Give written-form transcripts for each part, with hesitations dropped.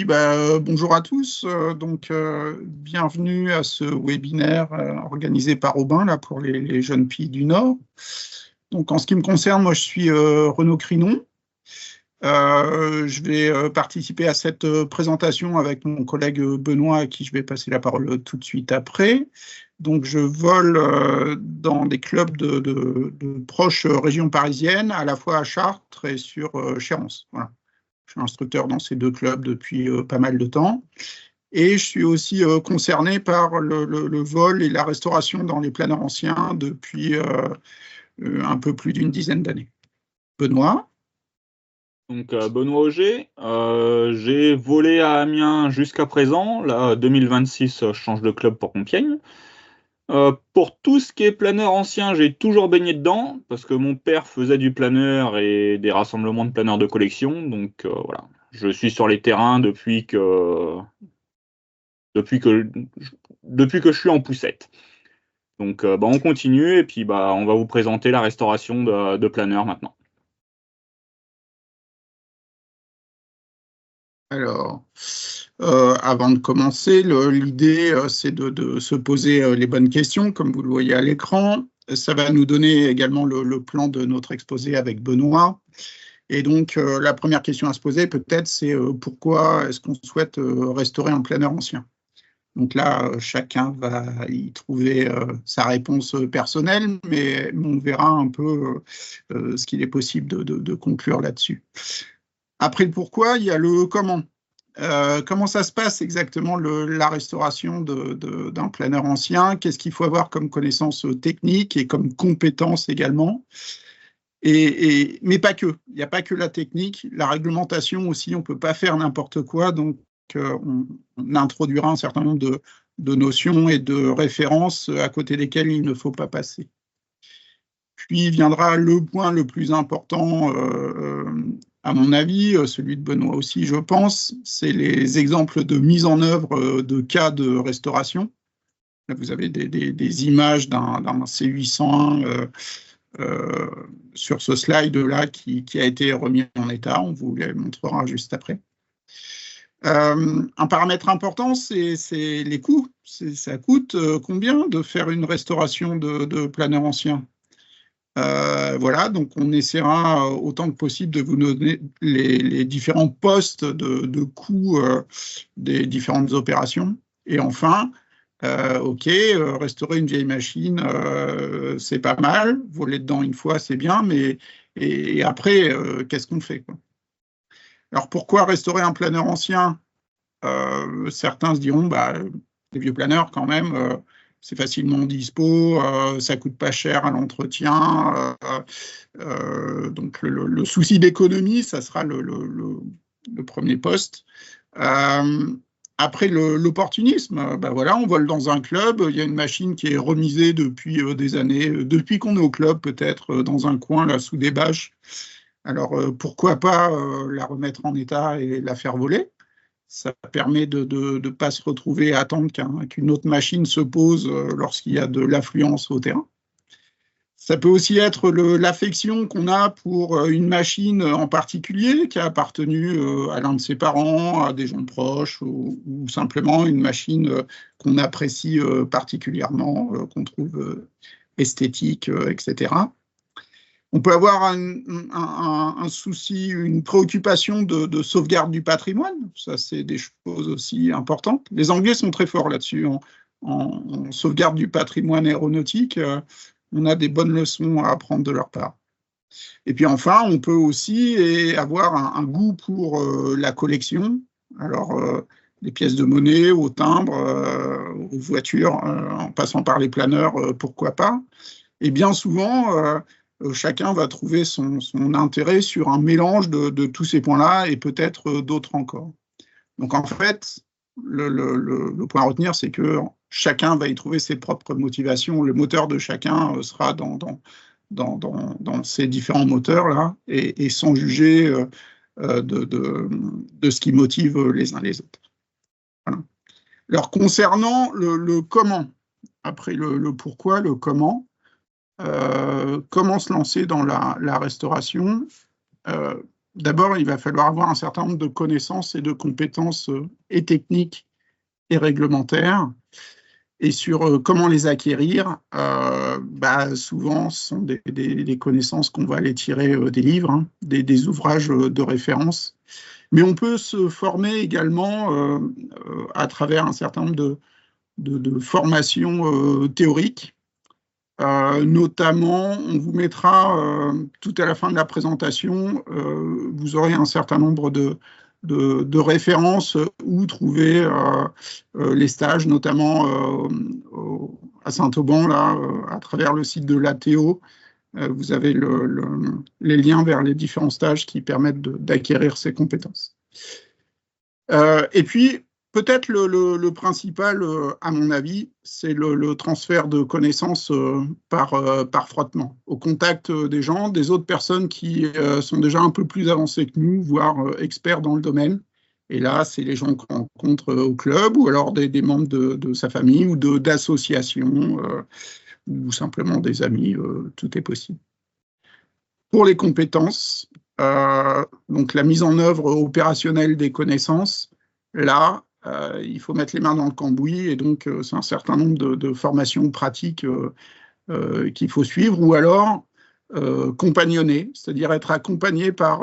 Bonjour à tous. Bienvenue à ce webinaire organisé par Aubin là, pour les jeunes pays du Nord. Donc, en ce qui me concerne, moi, je suis Renaud Crinon. Je vais participer à cette présentation avec mon collègue Benoît, à qui je vais passer la parole tout de suite après. Donc, je vole dans des clubs de proches régions parisiennes, à la fois à Chartres et sur Chérences. Voilà. Je suis instructeur dans ces deux clubs depuis pas mal de temps. Et je suis aussi concerné par le vol et la restauration dans les planeurs anciens depuis un peu plus d'une dizaine d'années. Benoît? Donc, Benoît Auger, j'ai volé à Amiens jusqu'à présent. Là, 2026, je change de club pour Compiègne. Pour tout ce qui est planeur ancien, j'ai toujours baigné dedans, parce que mon père faisait du planeur et des rassemblements de planeurs de collection. Donc, voilà, je suis sur les terrains depuis que je suis en poussette. Donc, on continue, et puis on va vous présenter la restauration de planeurs maintenant. Alors, avant de commencer, l'idée, c'est de se poser les bonnes questions, comme vous le voyez à l'écran. Ça va nous donner également le plan de notre exposé avec Benoît. Et donc, la première question à se poser, peut-être, c'est pourquoi est-ce qu'on souhaite restaurer un planeur ancien? Donc là, chacun va y trouver sa réponse personnelle, mais on verra un peu ce qu'il est possible de conclure là-dessus. Après le pourquoi, il y a le comment. Comment ça se passe exactement la restauration d'un planeur ancien? Qu'est-ce qu'il faut avoir comme connaissances techniques et comme compétences également? Mais pas que. Il n'y a pas que la technique. La réglementation aussi, on ne peut pas faire n'importe quoi. Donc, on introduira un certain nombre de notions et de références à côté desquelles il ne faut pas passer. Puis viendra le point le plus important, à mon avis, celui de Benoît aussi, je pense, c'est les exemples de mise en œuvre de cas de restauration. Là, vous avez des images d'un C801 sur ce slide-là qui a été remis en état. On vous les montrera juste après. Un paramètre important, c'est les coûts. Ça coûte combien de faire une restauration de planeurs anciens? Voilà, donc on essaiera autant que possible de vous donner les différents postes de coûts des différentes opérations. Et enfin, restaurer une vieille machine, c'est pas mal. Voler dedans une fois, c'est bien, mais et après, qu'est-ce qu'on fait, quoi? Alors pourquoi restaurer un planeur ancien? Certains se diront, les vieux planeurs quand même, c'est facilement dispo, ça coûte pas cher à l'entretien. Donc le souci d'économie, ça sera le premier poste. Après l'opportunisme, voilà, on vole dans un club, il y a une machine qui est remisée depuis des années, depuis qu'on est au club, peut-être dans un coin là sous des bâches. Alors pourquoi pas la remettre en état et la faire voler? Ça permet de ne pas se retrouver à attendre qu'une autre machine se pose lorsqu'il y a de l'affluence au terrain. Ça peut aussi être l'affection qu'on a pour une machine en particulier qui a appartenu à l'un de ses parents, à des gens proches, ou simplement une machine qu'on apprécie particulièrement, qu'on trouve esthétique, etc. On peut avoir un souci, une préoccupation de sauvegarde du patrimoine. Ça, c'est des choses aussi importantes. Les Anglais sont très forts là-dessus. En sauvegarde du patrimoine aéronautique, on a des bonnes leçons à apprendre de leur part. Et puis enfin, on peut aussi avoir un goût pour la collection. Alors, les pièces de monnaie, aux timbres, aux voitures, en passant par les planeurs, pourquoi pas. Et bien souvent, chacun va trouver son intérêt sur un mélange de tous ces points-là et peut-être d'autres encore. Donc en fait, le point à retenir, c'est que chacun va y trouver ses propres motivations. Le moteur de chacun sera dans ces différents moteurs-là et sans juger de ce qui motive les uns les autres. Voilà. Alors concernant le comment, après le pourquoi, le comment, comment se lancer dans la restauration? d'abord, il va falloir avoir un certain nombre de connaissances et de compétences et techniques et réglementaires. Et sur comment les acquérir, souvent, ce sont des connaissances qu'on va aller tirer des livres, hein, des ouvrages de référence. Mais on peut se former également à travers un certain nombre de formations théoriques. Notamment, on vous mettra tout à la fin de la présentation, vous aurez un certain nombre de références où trouver les stages, notamment à Saint-Auban, là, à travers le site de l'ATO. Vous avez les liens vers les différents stages qui permettent d'acquérir ces compétences. Et puis, peut-être le principal, à mon avis, c'est le transfert de connaissances par frottement, au contact des gens, des autres personnes qui sont déjà un peu plus avancées que nous, voire experts dans le domaine. Et là, c'est les gens qu'on rencontre au club, ou alors des membres de sa famille, ou d'associations, ou simplement des amis, tout est possible. Pour les compétences, donc la mise en œuvre opérationnelle des connaissances, là, il faut mettre les mains dans le cambouis, et donc c'est un certain nombre de formations pratiques qu'il faut suivre, ou alors compagnonner, c'est-à-dire être accompagné par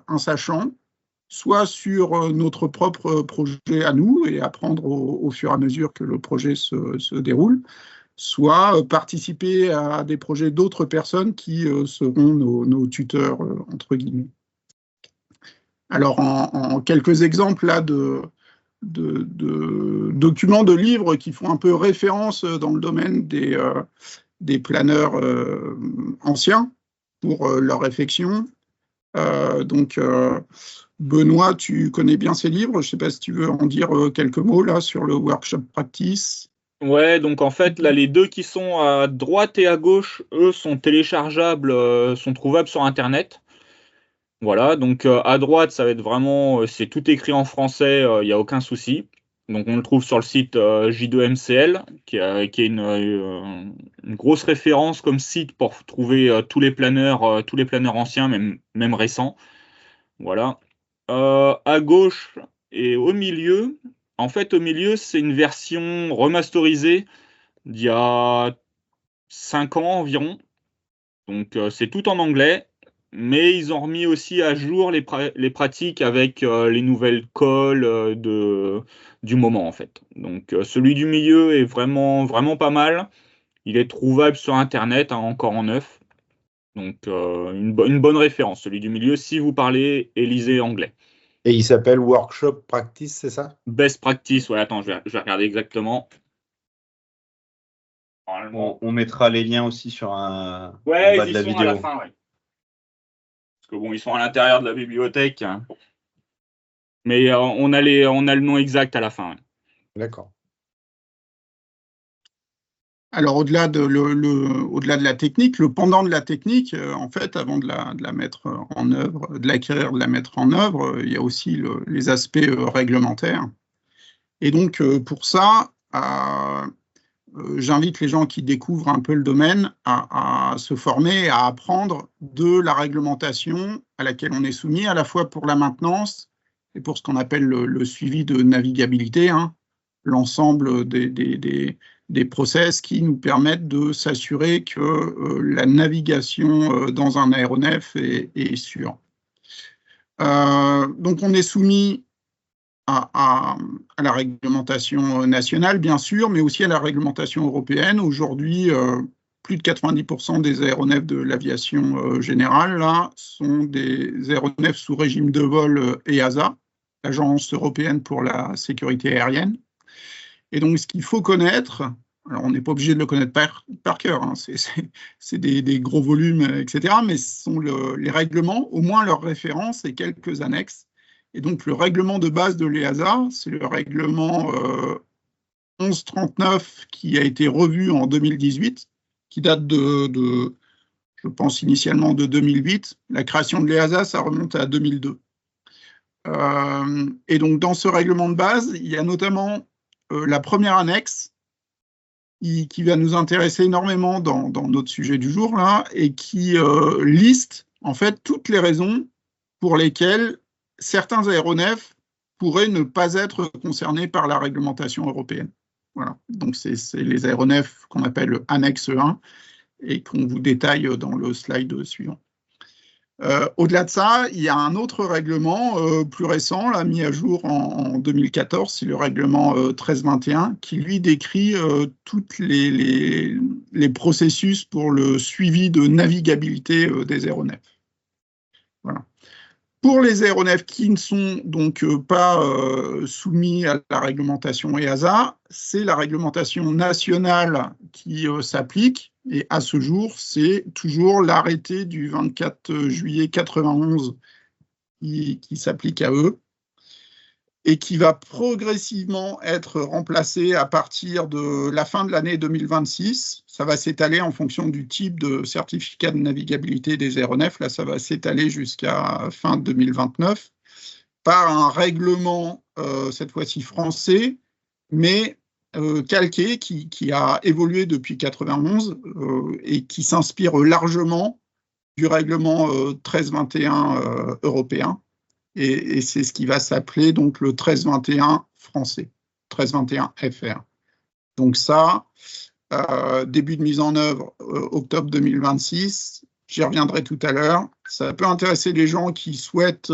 un sachant, soit sur notre propre projet à nous, et apprendre au fur et à mesure que le projet se déroule, soit participer à des projets d'autres personnes qui seront nos tuteurs, entre guillemets. Alors, en quelques exemples là de documents, de livres qui font un peu référence dans le domaine des planeurs anciens pour leur réflexion. Donc, Benoît, tu connais bien ces livres. Je ne sais pas si tu veux en dire quelques mots là sur le workshop practice. Ouais, donc en fait, là, les deux qui sont à droite et à gauche, eux, sont téléchargeables, sont trouvables sur Internet. Voilà, donc à droite, ça va être vraiment, c'est tout écrit en français, il n'y a aucun souci. Donc on le trouve sur le site J2MCL, qui est une grosse référence comme site pour trouver tous les planeurs anciens, même récents. Voilà. À gauche et au milieu, en fait, au milieu, c'est une version remasterisée d'il y a 5 ans environ. Donc c'est tout en anglais, mais ils ont remis aussi à jour les pratiques avec les nouvelles calls du moment en fait. Donc celui du milieu est vraiment, vraiment pas mal. Il est trouvable sur Internet, hein, encore en neuf. Donc une bonne référence, celui du milieu, si vous parlez et lisez anglais. Et il s'appelle Workshop Practice, c'est ça? Best Practice, ouais, attends, je vais regarder exactement. On mettra les liens aussi sur en Ouais, bas ils de la sont vidéo. à la fin, ouais. Parce que bon, ils sont à l'intérieur de la bibliothèque, hein. Mais on a le nom exact à la fin. Ouais. D'accord. Alors, au-delà de la technique, le pendant de la technique, en fait, avant de la mettre en œuvre, de l'acquérir, de la mettre en œuvre, il y a aussi les aspects réglementaires. Et donc, pour ça, j'invite les gens qui découvrent un peu le domaine à se former, à apprendre de la réglementation à laquelle on est soumis, à la fois pour la maintenance et pour ce qu'on appelle le suivi de navigabilité, hein, l'ensemble des process qui nous permettent de s'assurer que la navigation dans un aéronef est sûre. Donc on est soumis à la réglementation nationale, bien sûr, mais aussi à la réglementation européenne. Aujourd'hui, plus de 90% des aéronefs de l'aviation générale là, sont des aéronefs sous régime de vol EASA, l'Agence européenne pour la sécurité aérienne. Et donc, ce qu'il faut connaître, alors on n'est pas obligé de le connaître par cœur, hein, c'est des gros volumes, etc., mais ce sont les règlements, au moins leurs références et quelques annexes. Et donc, le règlement de base de l'EASA, c'est le règlement 1139 qui a été revu en 2018, qui date je pense, initialement de 2008. La création de l'EASA, ça remonte à 2002. Et donc, dans ce règlement de base, il y a notamment la première annexe qui va nous intéresser énormément dans notre sujet du jour, là, et qui liste, en fait, toutes les raisons pour lesquels certains aéronefs pourraient ne pas être concernés par la réglementation européenne. Voilà. Donc, c'est les aéronefs qu'on appelle le annexe 1 et qu'on vous détaille dans le slide suivant. Au-delà de ça, il y a un autre règlement plus récent, là, mis à jour en 2014, c'est le règlement 1321, qui lui décrit tous les processus pour le suivi de navigabilité des aéronefs. Voilà. Pour les aéronefs qui ne sont donc pas soumis à la réglementation EASA, c'est la réglementation nationale qui s'applique. Et à ce jour, c'est toujours l'arrêté du 24 juillet 91 qui s'applique à eux et qui va progressivement être remplacé à partir de la fin de l'année 2026. Ça va s'étaler en fonction du type de certificat de navigabilité des aéronefs. Là, ça va s'étaler jusqu'à fin 2029 par un règlement, cette fois-ci français, mais calqué, qui a évolué depuis 91 et qui s'inspire largement du règlement 1321 européen. Et c'est ce qui va s'appeler donc le 1321 français, 1321 FR. Donc ça, début de mise en œuvre octobre 2026, j'y reviendrai tout à l'heure. Ça peut intéresser les gens qui souhaitent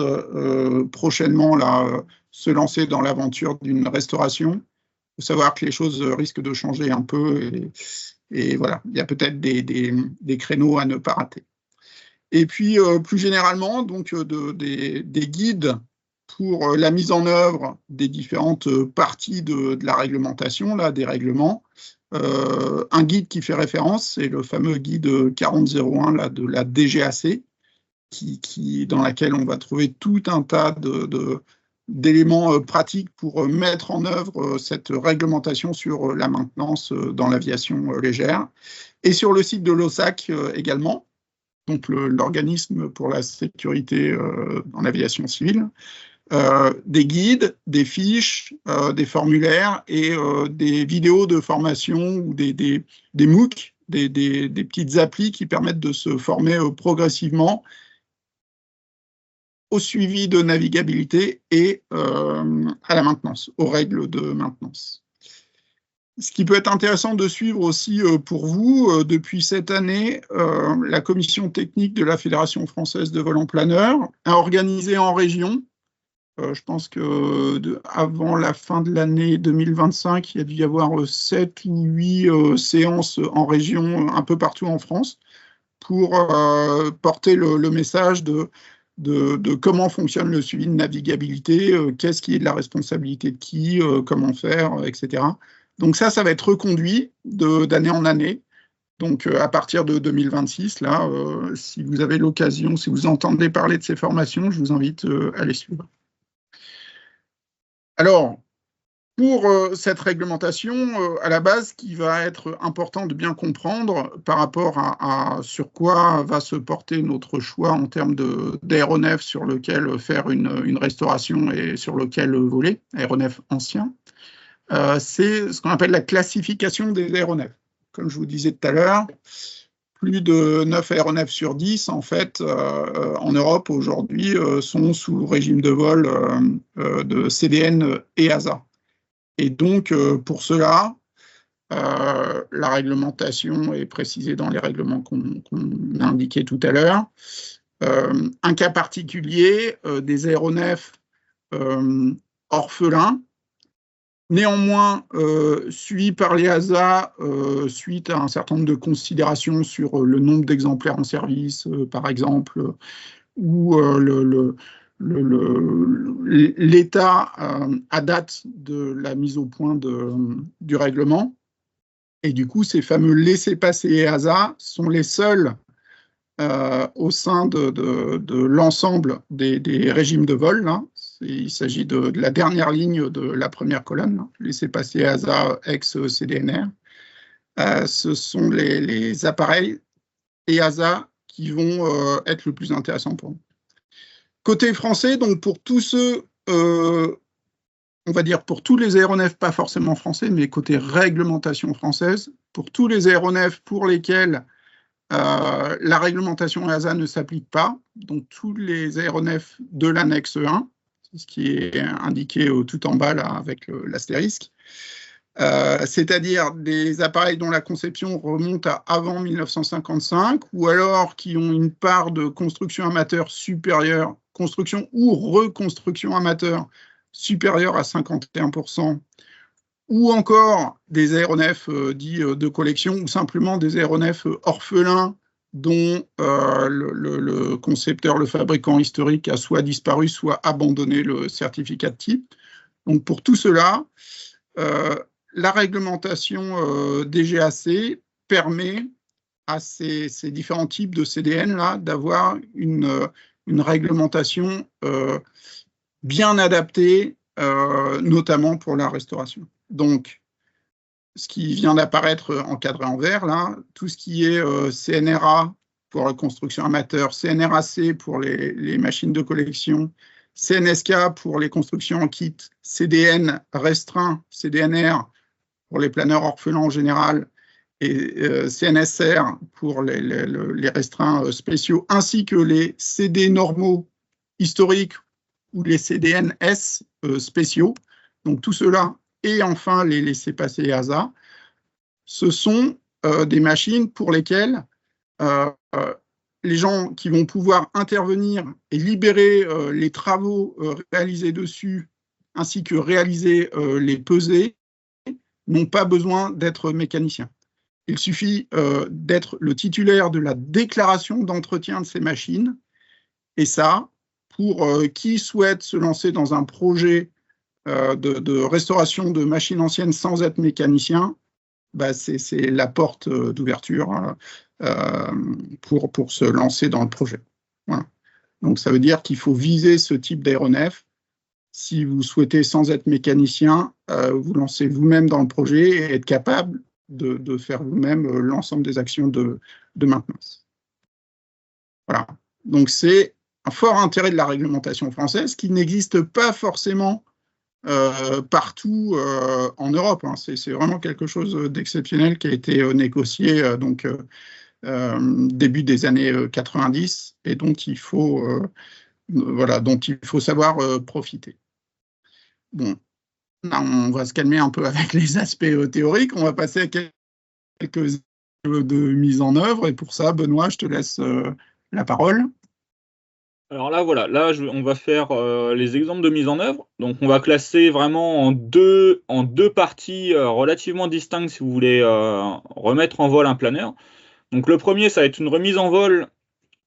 prochainement là, se lancer dans l'aventure d'une restauration. Il faut savoir que les choses risquent de changer un peu et voilà, il y a peut-être des créneaux à ne pas rater. Et puis, plus généralement, donc, des guides pour la mise en œuvre des différentes parties de la réglementation, là, des règlements. Un guide qui fait référence, c'est le fameux guide 4001 là, de la DGAC, dans laquelle on va trouver tout un tas d'éléments pratiques pour mettre en œuvre cette réglementation sur la maintenance dans l'aviation légère. Et sur le site de l'OSAC également, donc l'organisme pour la sécurité en aviation civile, des guides, des fiches, des formulaires et des vidéos de formation ou des MOOC, des petites applis qui permettent de se former progressivement au suivi de navigabilité et à la maintenance, aux règles de maintenance. Ce qui peut être intéressant de suivre aussi pour vous, depuis cette année, la commission technique de la Fédération française de vol en planeur a organisé en région, je pense qu'avant la fin de l'année 2025, il y a dû y avoir 7 ou 8 séances en région, un peu partout en France, pour porter le message de comment fonctionne le suivi de navigabilité, qu'est-ce qui est de la responsabilité de qui, comment faire, etc. Donc ça va être reconduit d'année en année. Donc à partir de 2026, là, si vous avez l'occasion, si vous entendez parler de ces formations, je vous invite à les suivre. Alors, pour cette réglementation, à la base, ce qui va être important de bien comprendre par rapport à sur quoi va se porter notre choix en termes d'aéronefs sur lequel faire une restauration et sur lequel voler, aéronefs anciens, c'est ce qu'on appelle la classification des aéronefs. Comme je vous disais tout à l'heure, plus de 9 aéronefs sur 10, en fait, en Europe aujourd'hui, sont sous régime de vol de CDN EASA. Et donc, pour cela, la réglementation est précisée dans les règlements qu'on a indiqués tout à l'heure. Un cas particulier, des aéronefs orphelins, néanmoins suivis par l'EASA suite à un certain nombre de considérations sur le nombre d'exemplaires en service, par exemple, ou l'état à date de la mise au point du règlement. Et du coup, ces fameux laissez-passer EASA sont les seuls au sein de l'ensemble des régimes de vol. Là. Il s'agit de la dernière ligne de la première colonne, laissez-passer EASA ex-CDNR. Ce sont les appareils EASA qui vont être le plus intéressants pour nous. Côté français, donc pour tous ceux, on va dire pour tous les aéronefs, pas forcément français, mais côté réglementation française, pour tous les aéronefs pour lesquels la réglementation EASA ne s'applique pas, donc tous les aéronefs de l'annexe 1, ce qui est indiqué tout en bas là, avec l'astérisque, c'est-à-dire des appareils dont la conception remonte à avant 1955 ou alors qui ont une part de construction amateur supérieure, construction ou reconstruction amateur supérieure à 51%, ou encore des aéronefs dits de collection ou simplement des aéronefs orphelins dont le concepteur, le fabricant historique a soit disparu, soit abandonné le certificat de type. Donc pour tout cela, la réglementation DGAC permet à ces différents types de CDN-là d'avoir une réglementation bien adaptée, notamment pour la restauration. Donc, ce qui vient d'apparaître encadré en vert, là, tout ce qui est CNRA pour la construction amateur, CNRAC pour les machines de collection, CNSK pour les constructions en kit, CDN restreint, CDNR pour les planeurs orphelins en général, et CNSR pour les restreints spéciaux, ainsi que les CD normaux historiques ou les CDNS spéciaux. Donc tout cela, et enfin les laissez-passer EASA, ce sont des machines pour lesquelles les gens qui vont pouvoir intervenir et libérer les travaux réalisés dessus, ainsi que réaliser les pesées, n'ont pas besoin d'être mécaniciens. Il suffit d'être le titulaire de la déclaration d'entretien de ces machines, et ça, pour qui souhaite se lancer dans un projet de restauration de machines anciennes sans être mécanicien, bah c'est la porte d'ouverture pour se lancer dans le projet. Voilà. Donc ça veut dire qu'il faut viser ce type d'aéronef. Si vous souhaitez, sans être mécanicien, vous lancer vous-même dans le projet et être capable de faire vous-même l'ensemble des actions de maintenance. Voilà. Donc c'est un fort intérêt de la réglementation française qui n'existe pas forcément partout en Europe. Hein. C'est vraiment quelque chose d'exceptionnel qui a été négocié début des années 90 et dont il faut savoir profiter. Bon, là, on va se calmer un peu avec les aspects théoriques. On va passer à quelques de mise en œuvre. Et pour ça, Benoît, je te laisse la parole. Alors là, voilà, on va faire les exemples de mise en œuvre. Donc, on va classer vraiment en deux parties relativement distinctes si vous voulez remettre en vol un planeur. Donc, le premier, ça va être une remise en vol.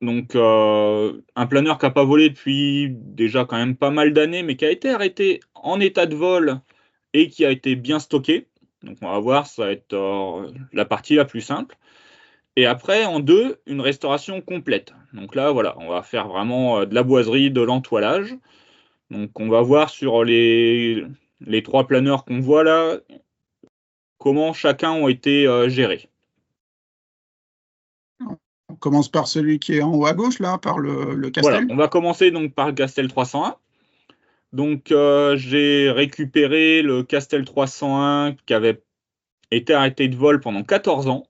Donc, un planeur qui n'a pas volé depuis déjà quand même pas mal d'années, mais qui a été arrêté en état de vol et qui a été bien stocké. Donc, on va voir, ça va être la partie la plus simple. Et après, en deux, une restauration complète. Donc là, voilà, on va faire vraiment de la boiserie, de l'entoilage. Donc on va voir sur les trois planeurs qu'on voit là, comment chacun ont été gérés. On commence par celui qui est en haut à gauche, là, par le Castel. Voilà, on va commencer donc par le Castel 301. Donc j'ai récupéré le Castel 301 qui avait été arrêté de vol pendant 14 ans.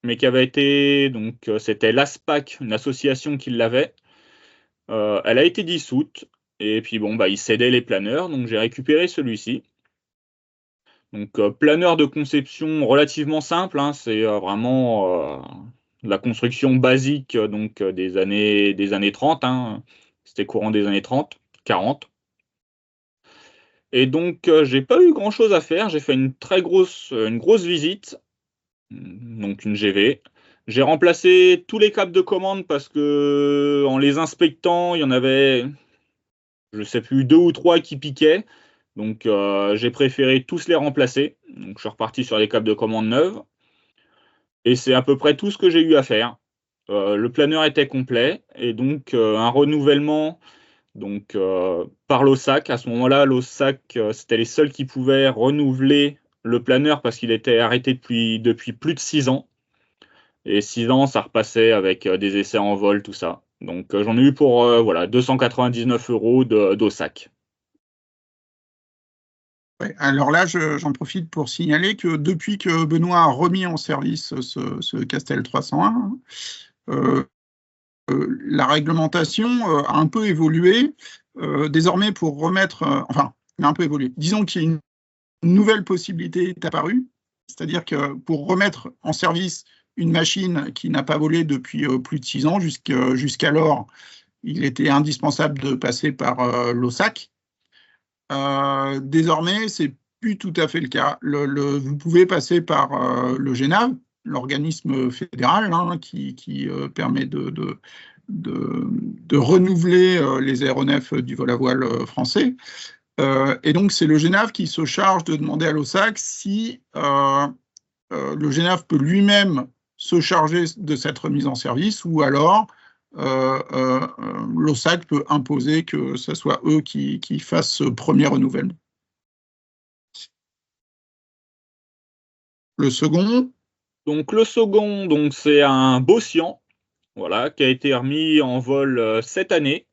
Mais qui avait été, donc c'était l'ASPAC, une association qui l'avait. Elle a été dissoute, et puis bon, bah, ils cédaient les planeurs, donc j'ai récupéré celui-ci. Donc planeur de conception relativement simple, hein, c'est vraiment la construction basique donc des années 30, hein, c'était courant des années 30, 40. Et donc j'ai pas eu grand-chose à faire, j'ai fait une grosse visite, donc une GV. J'ai remplacé tous les câbles de commande parce que en les inspectant, il y en avait, je sais plus, 2 ou 3 qui piquaient. Donc j'ai préféré tous les remplacer. Donc je suis reparti sur les câbles de commande neuves. Et c'est à peu près tout ce que j'ai eu à faire. Le planeur était complet et donc un renouvellement donc par l'OSAC. À ce moment-là, l'OSAC, c'était les seuls qui pouvaient renouveler le planeur parce qu'il était arrêté depuis plus de 6 ans. Et 6 ans, ça repassait avec des essais en vol, tout ça. Donc j'en ai eu pour 299 € d'OSAC. Ouais, alors là, j'en profite pour signaler que depuis que Benoît a remis en service ce Castel 301, la réglementation a un peu évolué. Désormais, pour remettre, enfin, il a un peu évolué. Disons qu'il y a une nouvelle possibilité est apparue, c'est-à-dire que pour remettre en service une machine qui n'a pas volé depuis plus de 6 ans, jusqu'alors, il était indispensable de passer par l'OSAC. Désormais, c'est plus tout à fait le cas. Vous pouvez passer par le GENAV, l'organisme fédéral qui permet de renouveler les aéronefs du vol à voile français. Et donc, c'est le GENAV qui se charge de demander à l'OSAC si le GENAV peut lui-même se charger de cette remise en service ou alors l'OSAC peut imposer que ce soit eux qui fassent ce premier renouvellement. Le second. Donc le second, donc c'est un Bosyan, voilà, qui a été remis en vol cette année,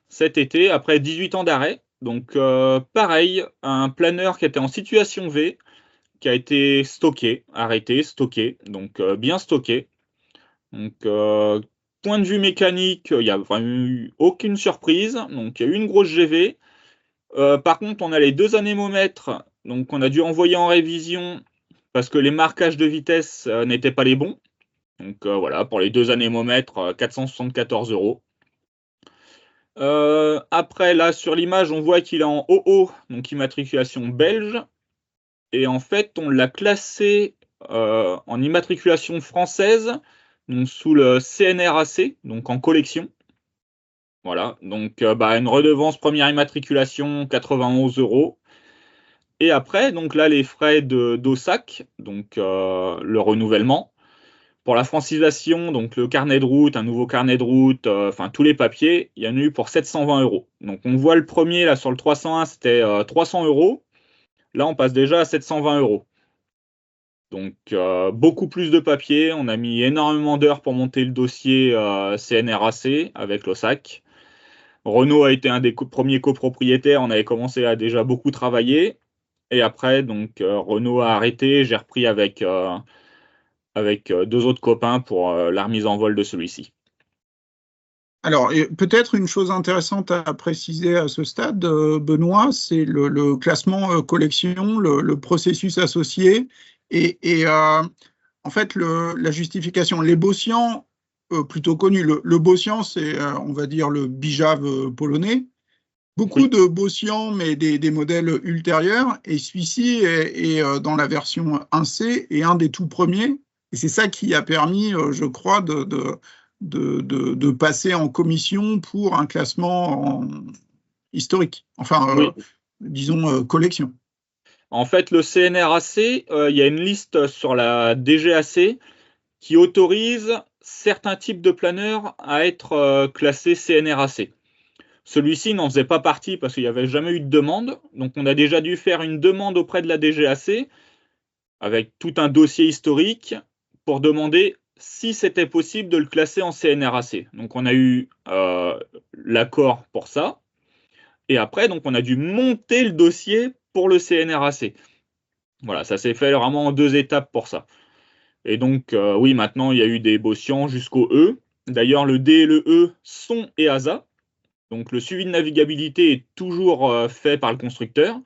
cet été, après 18 ans d'arrêt. Donc pareil, un planeur qui était en situation V, qui a été stocké, arrêté, stocké, donc bien stocké. Donc point de vue mécanique, il n'y a vraiment eu aucune surprise. Donc il y a eu une grosse GV. Par contre, on a les 2 anémomètres, donc on a dû envoyer en révision parce que les marquages de vitesse n'étaient pas les bons. Donc voilà, pour les 2 anémomètres, 474 €. Après, là, sur l'image, on voit qu'il est en OO, donc immatriculation belge. Et en fait, on l'a classé en immatriculation française, donc sous le CNRAC, donc en collection. Voilà, donc une redevance première immatriculation, 91 €. Et après, donc là, les frais d'OSAC, donc le renouvellement. Pour la francisation, donc le carnet de route, un nouveau carnet de route, enfin tous les papiers, il y en a eu pour 720 €. Donc on voit le premier, là, sur le 301, c'était 300 €. Là, on passe déjà à 720 €. Donc beaucoup plus de papiers. On a mis énormément d'heures pour monter le dossier CNRAC avec l'OSAC. Renault a été un des premiers copropriétaires. On avait commencé à déjà beaucoup travailler. Et après, donc Renault a arrêté. J'ai repris avec 2 autres copains pour la remise en vol de celui-ci. Alors, peut-être une chose intéressante à préciser à ce stade, Benoît, c'est le classement collection, le processus associé et en fait la justification. Les Bosyan, plutôt connus, le Bosyan, c'est, on va dire, le Bijav polonais. Beaucoup de Bosyan, mais des modèles ultérieurs, et celui-ci est dans la version 1C et un des tout premiers. Et c'est ça qui a permis, je crois, de passer en commission pour un classement historique, enfin, Oui. disons, collection. En fait, le CNRAC, il y a une liste sur la DGAC qui autorise certains types de planeurs à être classés CNRAC. Celui-ci n'en faisait pas partie parce qu'il n'y avait jamais eu de demande. Donc on a déjà dû faire une demande auprès de la DGAC avec tout un dossier historique pour demander si c'était possible de le classer en CNRAC. Donc on a eu l'accord pour ça. Et après, donc on a dû monter le dossier pour le CNRAC. Voilà, ça s'est fait vraiment en 2 étapes pour ça. Et donc, oui, maintenant, il y a eu des Bosyan jusqu'au E. D'ailleurs, le D et le E sont EASA. Donc, le suivi de navigabilité est toujours fait par le constructeur.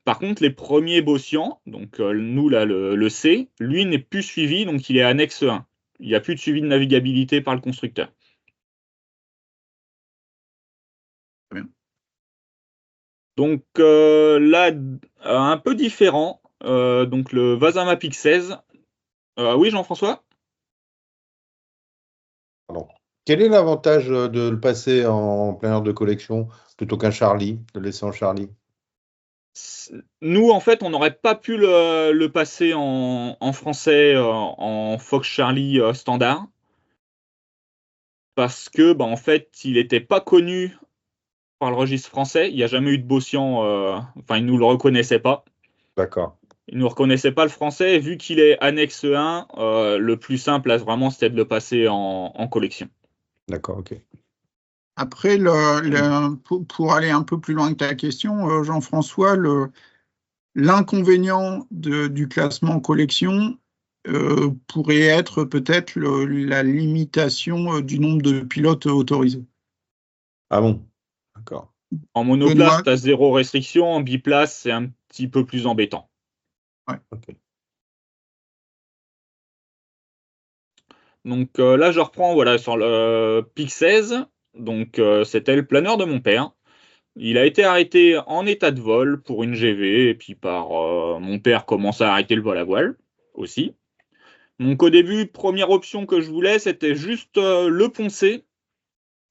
Par contre, les premiers Bosyan, donc nous, là, le C, lui n'est plus suivi, donc il est annexe 1. Il n'y a plus de suivi de navigabilité par le constructeur. Très bien. Donc là, un peu différent. Donc le Vasama Pic 16. Oui, Jean-François? Pardon. Quel est l'avantage de le passer en planeur de collection plutôt qu'un Charlie, de le laisser en Charlie? Nous, en fait, on n'aurait pas pu le passer en français, en Fox Charlie standard. Parce que, en fait, il n'était pas connu par le registre français. Il n'y a jamais eu de Bosyan. Enfin, il ne nous le reconnaissait pas. D'accord. Il ne nous reconnaissait pas le français. Et vu qu'il est annexe 1, le plus simple, là, vraiment, c'était de le passer en collection. D'accord, ok. Après, pour aller un peu plus loin que ta question, Jean-François, l'inconvénient du classement collection pourrait être peut-être la limitation du nombre de pilotes autorisés. Ah bon, d'accord. En monoplace, Benoît, tu as 0 restriction. En biplace, c'est un petit peu plus embêtant. ouais. Ok. Donc là, je reprends voilà, sur le Pic 16. Donc c'était le planeur de mon père. Il a été arrêté en état de vol pour une GV. Et puis par mon père commence à arrêter le vol à voile aussi. Donc au début, première option que je voulais, c'était juste le poncer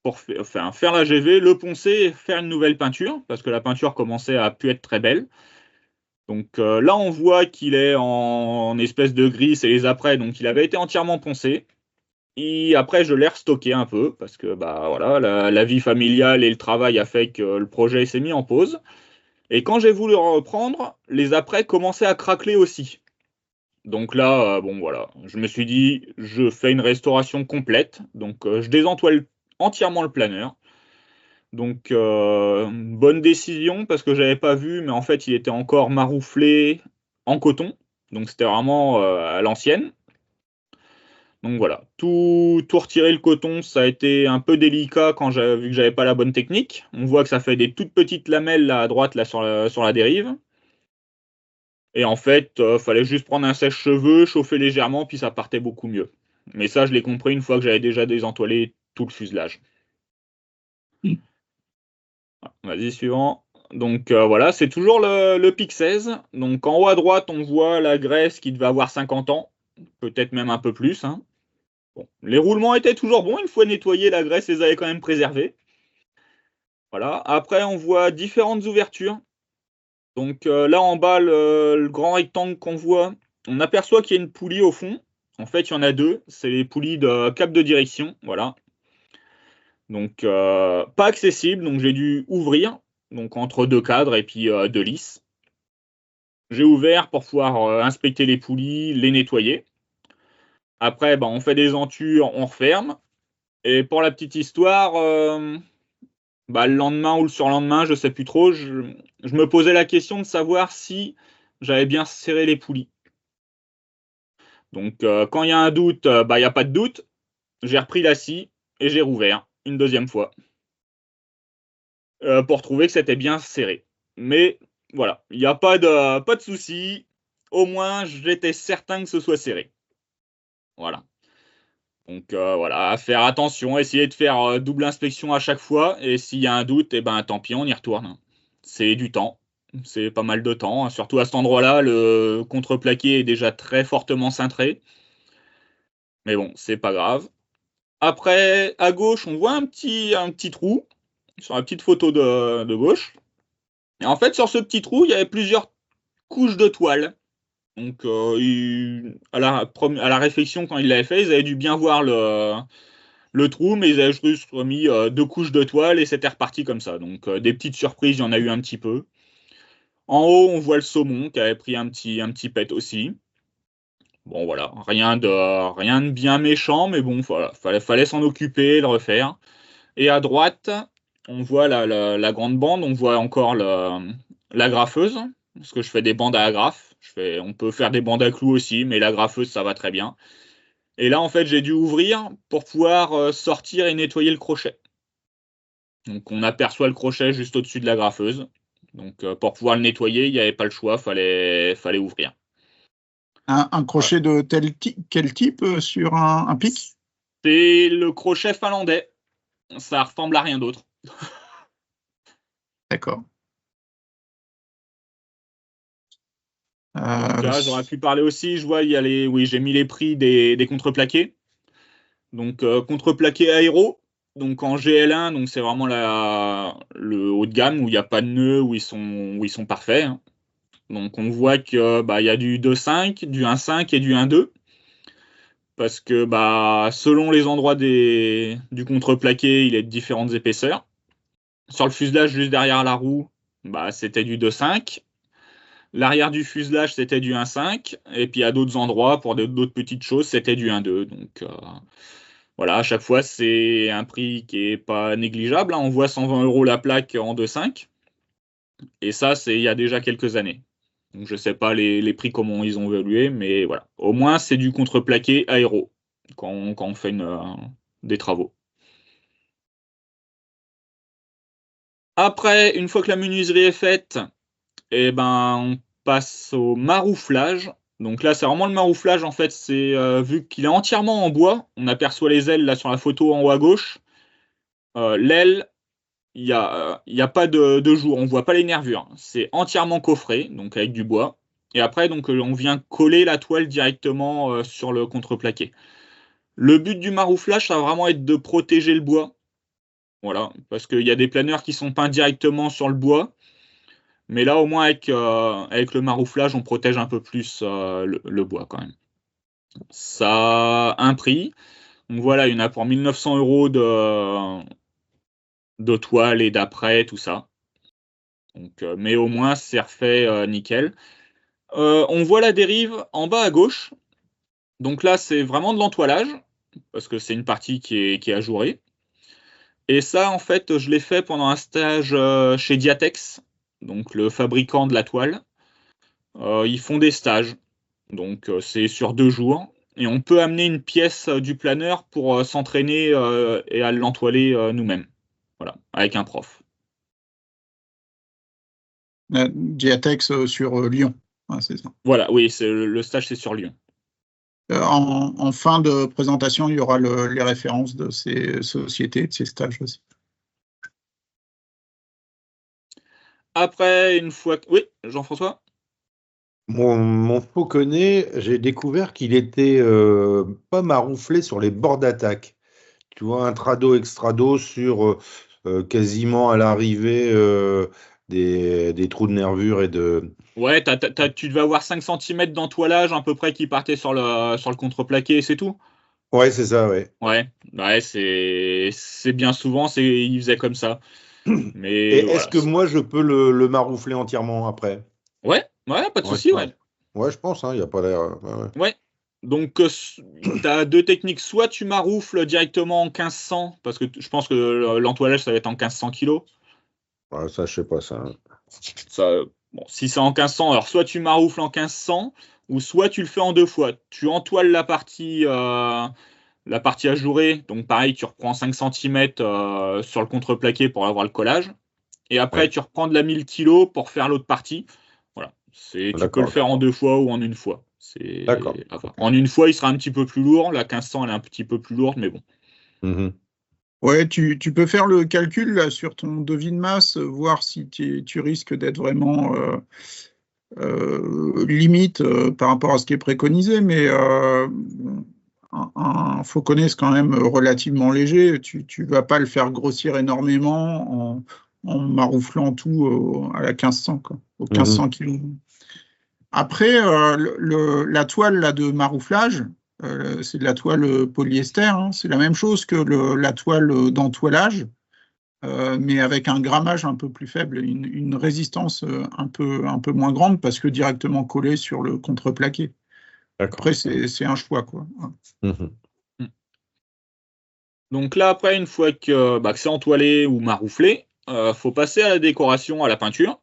pour faire la GV, le poncer et faire une nouvelle peinture, parce que la peinture commençait à plus être très belle. Donc là, on voit qu'il est en espèce de gris, c'est les après, donc il avait été entièrement poncé. Et après, je l'ai restocké un peu, parce que bah voilà, la vie familiale et le travail a fait que le projet s'est mis en pause. Et quand j'ai voulu reprendre, les après commençaient à craqueler aussi. Donc là, bon voilà, je me suis dit, je fais une restauration complète. Donc je désentoile entièrement le planeur. Donc bonne décision parce que j'avais pas vu, mais en fait il était encore marouflé en coton. Donc c'était vraiment à l'ancienne. Donc voilà, tout retirer le coton, ça a été un peu délicat quand j'ai vu que j'avais pas la bonne technique. On voit que ça fait des toutes petites lamelles là à droite là sur la dérive. Et en fait, fallait juste prendre un sèche-cheveux, chauffer légèrement, puis ça partait beaucoup mieux. Mais ça, je l'ai compris une fois que j'avais déjà désentoilé tout le fuselage. Vas-y, suivant. Donc voilà, c'est toujours le Pic 16. Donc en haut à droite, on voit la graisse qui devait avoir 50 ans, peut-être même un peu plus. Hein. Bon. Les roulements étaient toujours bons, une fois nettoyés, la graisse les avait quand même préservés. Voilà. Après, on voit différentes ouvertures. Donc là en bas, le grand rectangle qu'on voit, on aperçoit qu'il y a une poulie au fond. En fait, il y en a deux. C'est les poulies de cap de direction. Voilà. Donc pas accessible, donc j'ai dû ouvrir, donc entre deux cadres et puis deux lisses. J'ai ouvert pour pouvoir inspecter les poulies, les nettoyer. Après, on fait des entures, on referme. Et pour la petite histoire, le lendemain ou le surlendemain, je sais plus trop, je me posais la question de savoir si j'avais bien serré les poulies. Donc quand il y a un doute, il n'y a pas de doute. J'ai repris la scie et j'ai rouvert une deuxième fois pour trouver que c'était bien serré. Mais voilà, il n'y a pas de souci. Au moins, j'étais certain que ce soit serré. Voilà. Donc voilà, à faire attention, essayer de faire double inspection à chaque fois. Et s'il y a un doute, tant pis, on y retourne. C'est du temps. C'est pas mal de temps. Surtout à cet endroit-là, le contreplaqué est déjà très fortement cintré. Mais bon, c'est pas grave. Après, à gauche, on voit un petit trou sur la petite photo de gauche. Et en fait, sur ce petit trou, il y avait plusieurs couches de toile. Donc, à la réflexion, quand ils l'avaient fait, ils avaient dû bien voir le trou, mais ils avaient juste remis deux couches de toile et c'était reparti comme ça. Donc, des petites surprises, il y en a eu un petit peu. En haut, on voit le saumon qui avait pris un petit pet aussi. Bon, voilà, rien de bien méchant, mais bon, voilà, fallait s'en occuper, le refaire. Et à droite, on voit la grande bande, on voit encore la graffeuse, parce que je fais des bandes à agrafe. On peut faire des bandes à clous aussi, mais la graffeuse, ça va très bien. Et là, en fait, j'ai dû ouvrir pour pouvoir sortir et nettoyer le crochet. Donc, on aperçoit le crochet juste au-dessus de la graffeuse. Donc, pour pouvoir le nettoyer, il n'y avait pas le choix, fallait ouvrir. Un crochet de quel type sur un pic? C'est le crochet finlandais. Ça ressemble à rien d'autre. D'accord. Donc là, j'aurais pu parler aussi, je vois, oui, j'ai mis les prix des contreplaqués. Donc contreplaqué aéro, donc en GL1, donc c'est vraiment le haut de gamme où il n'y a pas de nœuds, où ils sont parfaits. Hein. Donc on voit que il y a du 2.5, du 1.5 et du 1.2. Parce que selon les endroits du contreplaqué, il est de différentes épaisseurs. Sur le fuselage juste derrière la roue, c'était du 2.5. L'arrière du fuselage, c'était du 1.5. Et puis à d'autres endroits, pour d'autres petites choses, c'était du 1.2. Donc voilà, à chaque fois, c'est un prix qui est pas négligeable. Hein. On voit 120 € la plaque en 2.5. Et ça, c'est il y a déjà quelques années. Donc, je ne sais pas les prix, comment ils ont évolué, mais voilà. Au moins, c'est du contreplaqué aéro quand on fait des travaux. Après, une fois que la menuiserie est faite, eh ben, on passe au marouflage. Donc là, c'est vraiment le marouflage, en fait. C'est vu qu'il est entièrement en bois, on aperçoit les ailes là sur la photo en haut à gauche. L'aile, il y a pas de jour, on voit pas les nervures. C'est entièrement coffré, donc avec du bois. Et après, donc, on vient coller la toile directement sur le contreplaqué. Le but du marouflage, ça va vraiment être de protéger le bois. Voilà, parce qu'il y a des planeurs qui sont peints directement sur le bois. Mais là, au moins, avec le marouflage, on protège un peu plus le bois quand même. Ça a un prix. Donc voilà, il y en a pour 1900 € de toile et d'après, tout ça. Donc, mais au moins, c'est refait nickel. On voit la dérive en bas à gauche. Donc là, c'est vraiment de l'entoilage, parce que c'est une partie qui est ajourée. Et ça, en fait, je l'ai fait pendant un stage chez Diatex, donc le fabricant de la toile. Ils font des stages, donc c'est sur 2 jours. Et on peut amener une pièce du planeur pour s'entraîner et à l'entoiler nous-mêmes. Voilà, avec un prof. Diatex sur Lyon. Ouais, c'est ça. Voilà, oui, le stage, c'est sur Lyon. En fin de présentation, il y aura les références de ces sociétés, de ces stages aussi. Après, une fois que... Oui, Jean-François? Mon fauconnet, j'ai découvert qu'il était pas marouflé sur les bords d'attaque. Tu vois, intrado, extrado sur quasiment à l'arrivée des trous de nervure et de. Ouais, tu devais avoir 5 cm d'entoilage à peu près qui partait sur le contreplaqué, c'est tout? Ouais, c'est ça, ouais. Ouais, c'est bien souvent, ils faisaient comme ça. Et Mais est-ce voilà. que moi, je peux le maroufler entièrement après? Ouais, pas de Ouais, je souci, ouais. pense. Ouais, je pense, il n'y a pas l'air. Ouais, ouais. Ouais. Donc, tu as deux techniques. Soit tu maroufles directement en 1500, parce que je pense que l'entoilage, ça va être en 1500 kilos. Ouais, ça, je sais pas ça. Ça, bon, si c'est en 1500, alors soit tu maroufles en 1500, ou soit tu le fais en 2 fois. Tu entoiles la partie ajourée. Donc, pareil, tu reprends 5 cm sur le contreplaqué pour avoir le collage. Et après, Ouais, tu reprends de la 1000 kilos pour faire l'autre partie. Voilà. Tu peux le d'accord, faire en 2 fois ou en une fois. d'accord. Ok. En une fois, il sera un petit peu plus lourd. La 1500, elle est un petit peu plus lourde, mais bon. Mhm. Ouais, tu peux faire le calcul là, sur ton devis de masse, voir si tu risques d'être vraiment limite par rapport à ce qui est préconisé, mais un fauconnet, c'est quand même relativement léger. Tu ne vas pas le faire grossir énormément en marouflant tout à la 1500, quoi, au Mhm. 1500 kilos. Après, la toile là, de marouflage, c'est de la toile polyester, hein. C'est la même chose que la toile d'entoilage, mais avec un grammage un peu plus faible, une résistance un peu moins grande parce que directement collée sur le contreplaqué. D'accord. Après, c'est un choix, quoi. Mhm. Donc là, après, une fois que c'est entoilé ou marouflé, faut passer à la décoration, à la peinture.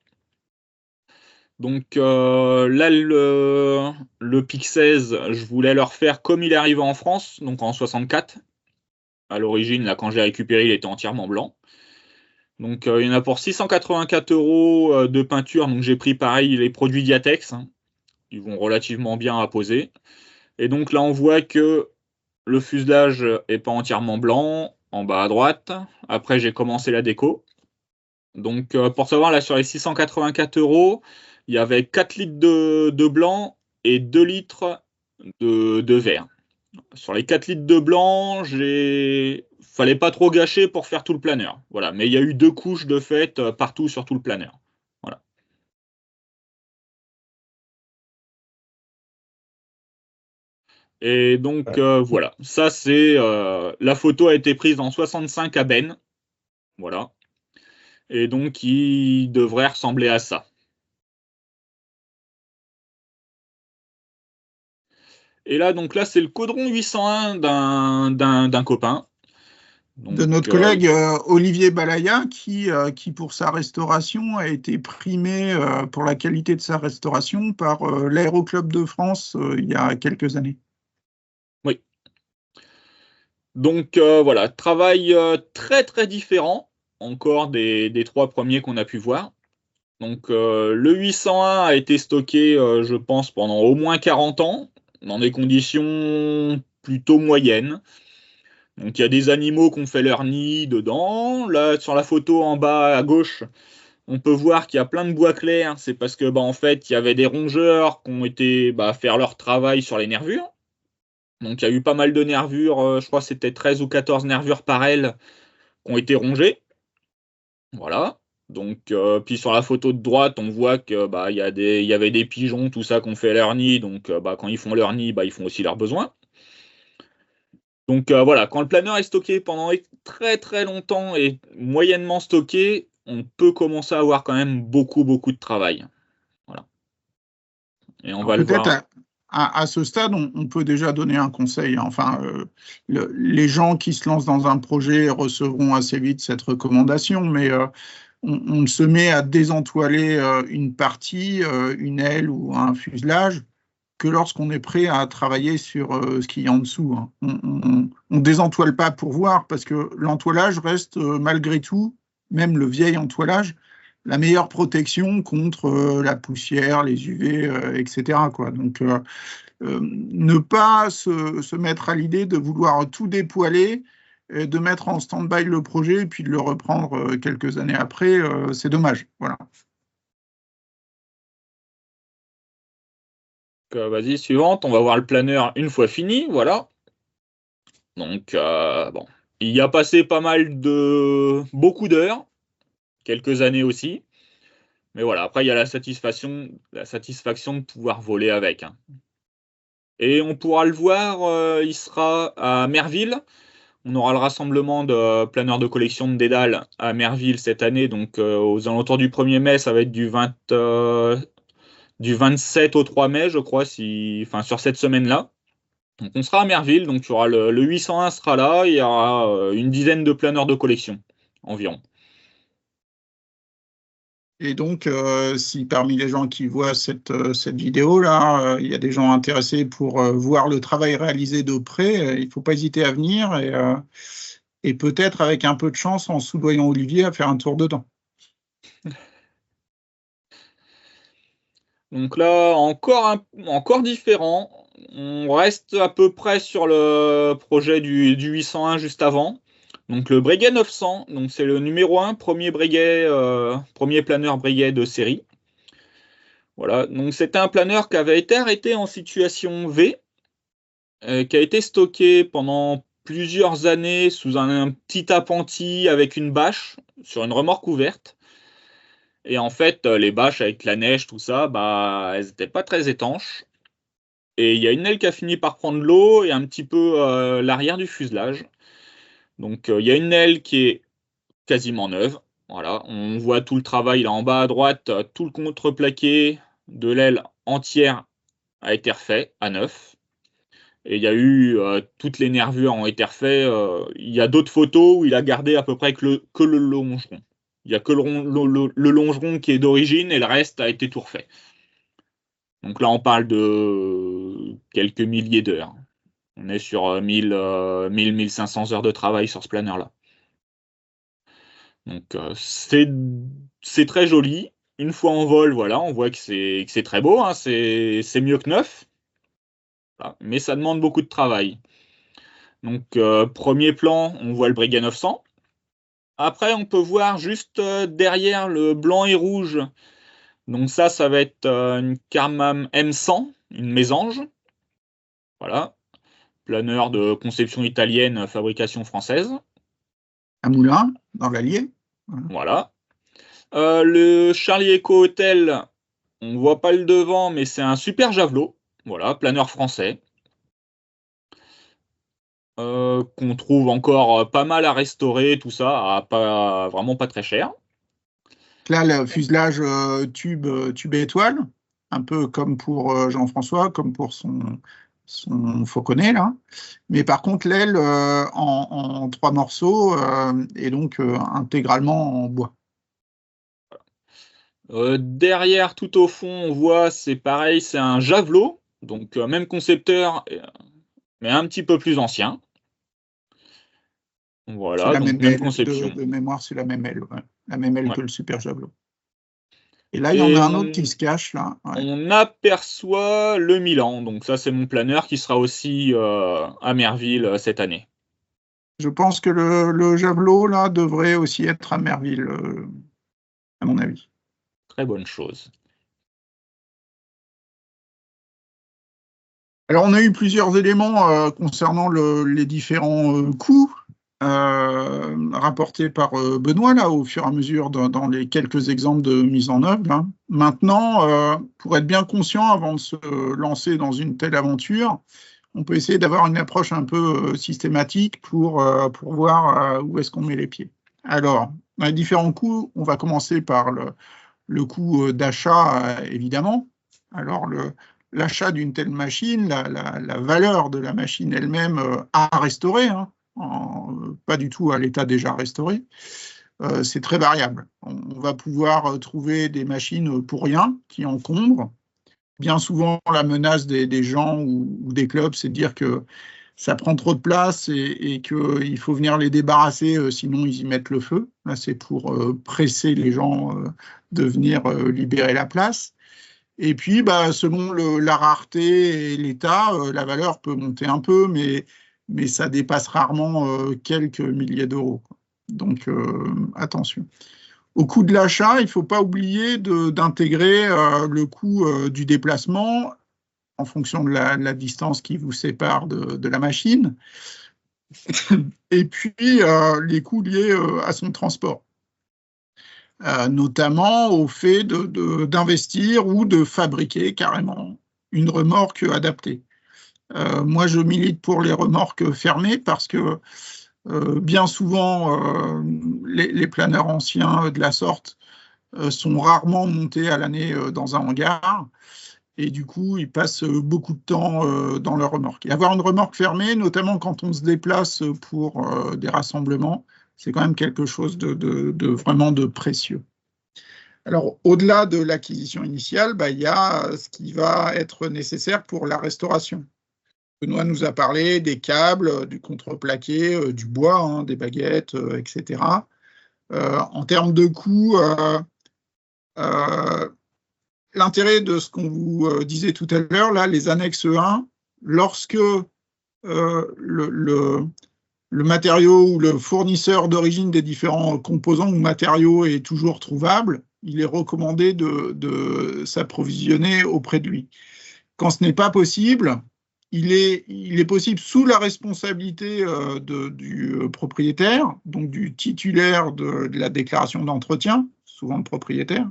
Donc là, le Pic 16, je voulais le refaire comme il est arrivé en France, donc en 64. À l'origine, là, quand j'ai récupéré, il était entièrement blanc. Donc il y en a pour 684 € de peinture. Donc j'ai pris pareil les produits Diatex, hein. Ils vont relativement bien à poser. Et donc là, on voit que le fuselage est pas entièrement blanc, en bas à droite. Après, j'ai commencé la déco. Donc pour savoir, là, sur les 684 €, il y avait 4 litres de blanc et 2 litres de vert. Sur les 4 litres de blanc, fallait pas trop gâcher pour faire tout le planeur. Voilà, mais il y a eu 2 couches de fait partout sur tout le planeur. Voilà. Et donc Ouais. voilà, ça c'est la photo a été prise en 65 à Ben. Voilà. Et donc il devrait ressembler à ça. Et là, donc là, c'est le Caudron 801 d'un copain. de notre collègue Olivier Balaya, qui, pour sa restauration, a été primé pour la qualité de sa restauration par l'Aéroclub de France il y a quelques années. Oui. Donc voilà, travail très très différent, encore des 3 premiers qu'on a pu voir. Donc le 801 a été stocké, je pense, pendant au moins 40 ans, dans des conditions plutôt moyennes. Donc il y a des animaux qui ont fait leur nid dedans. Là, sur la photo en bas à gauche, on peut voir qu'il y a plein de bois clairs. C'est parce que en fait, il y avait des rongeurs qui ont été faire leur travail sur les nervures. Donc il y a eu pas mal de nervures, je crois que c'était 13 ou 14 nervures par aile qui ont été rongées. Voilà. Donc puis sur la photo de droite, on voit que il y avait des pigeons, tout ça, qui ont fait leur nid. Donc quand ils font leur nid, ils font aussi leurs besoins. Donc voilà, quand le planeur est stocké pendant très très longtemps et moyennement stocké, on peut commencer à avoir quand même beaucoup de travail. Voilà. Et on va le Peut-être voir. à ce stade, on peut déjà donner un conseil. Enfin, les gens qui se lancent dans un projet recevront assez vite cette recommandation, mais on se met à désentoiler une partie, une aile ou un fuselage que lorsqu'on est prêt à travailler sur ce qu'il y a en dessous. Hein. On désentoile pas pour voir, parce que l'entoilage reste malgré tout, même le vieil entoilage, la meilleure protection contre la poussière, les UV, etc. Quoi. Donc, ne pas se mettre à l'idée de vouloir tout dépoiler, de mettre en stand-by le projet et puis de le reprendre quelques années après, c'est dommage. Voilà. Vas-y, suivante. On va voir le planeur une fois fini. Voilà. Donc, il y a passé beaucoup d'heures, quelques années aussi. Mais voilà, après, il y a la satisfaction de pouvoir voler avec. Hein. Et on pourra le voir, il sera à Merville. On aura le rassemblement de planeurs de collection de Dédale à Merville cette année. Donc, aux alentours du 1er mai, ça va être du 27 au 3 mai, je crois, sur cette semaine-là. Donc on sera à Merville, donc il y aura le 801 sera là, il y aura une dizaine de planeurs de collection environ. Et donc, si parmi les gens qui voient cette vidéo-là, il y a des gens intéressés pour voir le travail réalisé de près, il ne faut pas hésiter à venir et peut-être, avec un peu de chance, en soudoyant Olivier, à faire un tour dedans. Donc là, encore différent. On reste à peu près sur le projet du 801 juste avant. Donc le Breguet 900, donc c'est le numéro 1, premier planeur Breguet de série. Voilà, donc c'était un planeur qui avait été arrêté en situation V, qui a été stocké pendant plusieurs années sous un petit appentis avec une bâche sur une remorque ouverte. Et en fait, les bâches avec la neige, tout ça, elles n'étaient pas très étanches. Et il y a une aile qui a fini par prendre l'eau et un petit peu l'arrière du fuselage. Donc il y a une aile qui est quasiment neuve. Voilà, on voit tout le travail là en bas à droite, tout le contreplaqué de l'aile entière a été refait à neuf. Et il y a eu toutes les nervures ont été refaites. Il y a d'autres photos où il a gardé à peu près que le longeron. Il n'y a que le longeron qui est d'origine et le reste a été tout refait. Donc là, on parle de quelques milliers d'heures. On est sur 1500 heures de travail sur ce planeur-là. Donc c'est très joli. Une fois en vol, voilà, on voit que c'est très beau. Hein, c'est mieux que neuf. Voilà, mais ça demande beaucoup de travail. Donc premier plan, on voit le Breguet 900. Après, on peut voir juste derrière le blanc et rouge. Donc ça va être une Carmam M100, une mésange. Voilà. Planeur de conception italienne, fabrication française. Un moulin dans l'Allier. Voilà. Le Charlie Echo Hotel, on voit pas le devant, mais c'est un super javelot. Voilà, planeur français. Qu'on trouve encore pas mal à restaurer, tout ça, vraiment pas très cher. Là, le fuselage tube étoile, un peu comme pour Jean-François, comme pour son fauconnet, là. Mais par contre, l'aile en 3 morceaux est donc intégralement en bois. Derrière, tout au fond, on voit, c'est pareil, c'est un javelot, donc même concepteur, mais un petit peu plus ancien. C'est Voilà, la donc même même aile, conception. de mémoire, c'est la même aile, ouais. La même aile Ouais. que le super javelot. Et là, il y en Et a un autre qui se cache, là. Ouais. on aperçoit le Milan, donc ça c'est mon planeur qui sera aussi à Merville cette année. Je pense que le javelot, là, devrait aussi être à Merville, à mon avis. Très bonne chose. Alors, on a eu plusieurs éléments concernant les différents coûts rapportés par Benoît, là, au fur et à mesure dans les quelques exemples de mise en œuvre. Là. Maintenant, pour être bien conscient avant de se lancer dans une telle aventure, on peut essayer d'avoir une approche un peu systématique pour voir où est-ce qu'on met les pieds. Alors, dans les différents coûts, on va commencer par le coût d'achat, évidemment. Alors, l'achat d'une telle machine, la valeur de la machine elle-même à restaurer, hein, pas du tout à l'état déjà restauré, c'est très variable. On va pouvoir trouver des machines pour rien qui encombrent. Bien souvent, la menace des gens ou des clubs, c'est de dire que ça prend trop de place et qu'il faut venir les débarrasser, sinon ils y mettent le feu. Là, c'est pour presser les gens de venir libérer la place. Et puis, selon la rareté et l'état, la valeur peut monter un peu, mais ça dépasse rarement quelques milliers d'euros. Donc, attention. Au coût de l'achat, il ne faut pas oublier d'intégrer le coût du déplacement en fonction de la distance qui vous sépare de la machine, et puis les coûts liés à son transport. Notamment au fait d'investir ou de fabriquer carrément une remorque adaptée. Moi, je milite pour les remorques fermées parce que bien souvent, les planeurs anciens de la sorte sont rarement montés à l'année dans un hangar et du coup, ils passent beaucoup de temps dans leur remorque. Et avoir une remorque fermée, notamment quand on se déplace pour des rassemblements, c'est quand même quelque chose de vraiment de précieux. Alors, au-delà de l'acquisition initiale, il y a ce qui va être nécessaire pour la restauration. Benoît nous a parlé des câbles, du contreplaqué, du bois, hein, des baguettes, etc. En termes de coûts, l'intérêt de ce qu'on vous disait tout à l'heure, là, les annexes 1, lorsque le matériau ou le fournisseur d'origine des différents composants ou matériaux est toujours trouvable, il est recommandé de s'approvisionner auprès de lui. Quand ce n'est pas possible, il est possible sous la responsabilité du propriétaire, donc du titulaire de la déclaration d'entretien, souvent le propriétaire,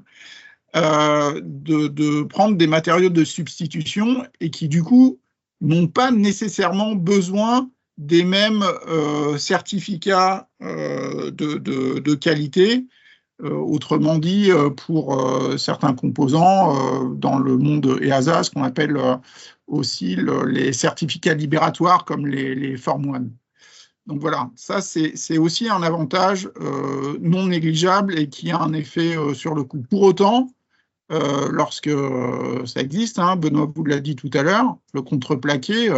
de prendre des matériaux de substitution et qui, du coup, n'ont pas nécessairement besoin des mêmes certificats de qualité. Autrement dit, pour certains composants, dans le monde EASA, ce qu'on appelle aussi les certificats libératoires comme les Form 1. Donc voilà, ça c'est aussi un avantage non négligeable et qui a un effet sur le coût. Pour autant, lorsque ça existe, hein, Benoît vous l'a dit tout à l'heure, le contreplaqué,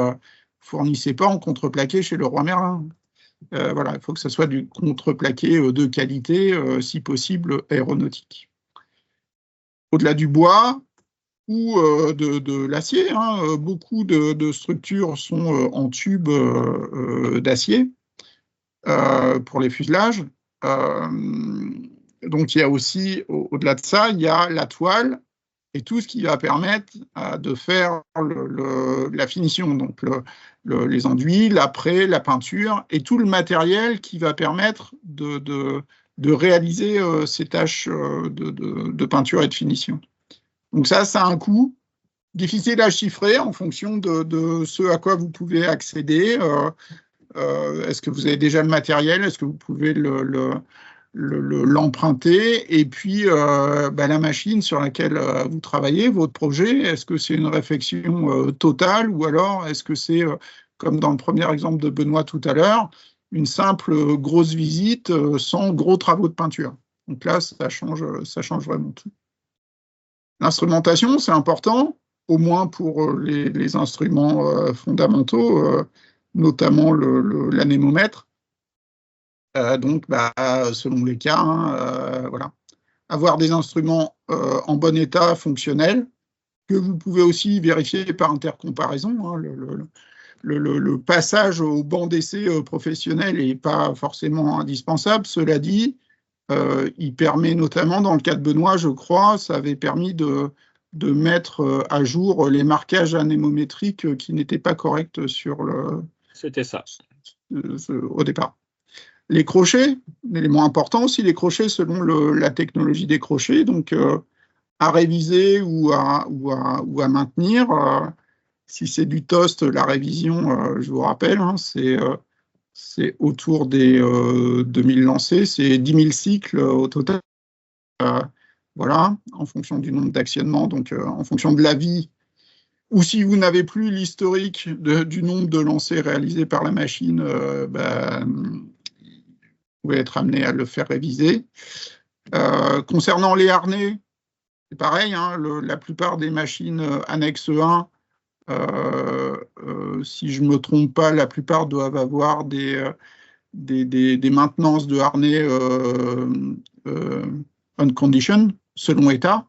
fournissez pas en contreplaqué chez le Roi Merlin. Voilà, il faut que ce soit du contreplaqué de qualité, si possible aéronautique. Au-delà du bois ou de l'acier, hein, beaucoup de structures sont en tube d'acier pour les fuselages. Donc il y a aussi, au-delà de ça, il y a la toile et tout ce qui va permettre de faire la finition, donc les enduits, l'après, la peinture, et tout le matériel qui va permettre de réaliser ces tâches de peinture et de finition. Donc ça a un coût difficile à chiffrer en fonction de ce à quoi vous pouvez accéder. Est-ce que vous avez déjà le matériel? Est-ce que vous pouvez l'emprunter, et puis la machine sur laquelle vous travaillez, votre projet, est-ce que c'est une réflexion totale, ou alors est-ce que c'est, comme dans le premier exemple de Benoît tout à l'heure, une simple grosse visite sans gros travaux de peinture. Donc là, ça change vraiment tout. L'instrumentation, c'est important, au moins pour les instruments fondamentaux, notamment l'anémomètre. Donc, selon les cas, voilà. Avoir des instruments en bon état, fonctionnels, que vous pouvez aussi vérifier par intercomparaison. Hein, le passage au banc d'essai professionnel n'est pas forcément indispensable. Cela dit, il permet notamment, dans le cas de Benoît, je crois, ça avait permis de mettre à jour les marquages anémométriques qui n'étaient pas corrects sur C'était ça. Au départ. Les crochets, l'élément important aussi, les crochets selon la technologie des crochets, donc à réviser ou à maintenir. Si c'est du toast, la révision, je vous rappelle, hein, c'est autour des 2000 lancers, c'est 10 000 cycles au total. Voilà, en fonction du nombre d'actionnements, donc en fonction de la vie, ou si vous n'avez plus l'historique du nombre de lancers réalisés par la machine, vous pouvez être amené à le faire réviser. Concernant les harnais, c'est pareil, hein, la plupart des machines annexe 1, si je ne me trompe pas, la plupart doivent avoir des maintenances de harnais on condition, selon état.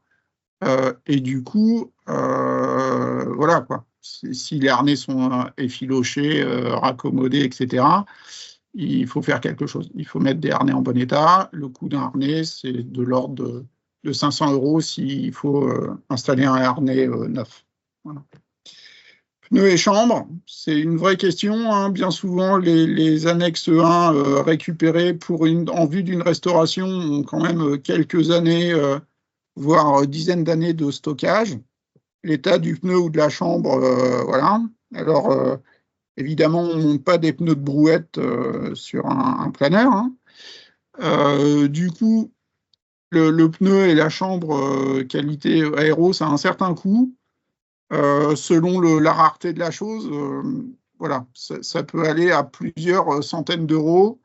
Et du coup, voilà quoi. Si les harnais sont effilochés, raccommodés, etc., il faut faire quelque chose. Il faut mettre des harnais en bon état. Le coût d'un harnais, c'est de l'ordre de 500 € s'il faut installer un harnais neuf. Voilà. Pneus et chambres, c'est une vraie question. Hein. Bien souvent, les annexes 1 récupérées en vue d'une restauration ont quand même quelques années, voire dizaines d'années de stockage. L'état du pneu ou de la chambre, voilà. Alors, évidemment, on ne monte pas des pneus de brouette sur un planeur. Hein. Du coup, le pneu et la chambre qualité aéro, ça a un certain coût. Selon la rareté de la chose, voilà, ça peut aller à plusieurs centaines d'euros.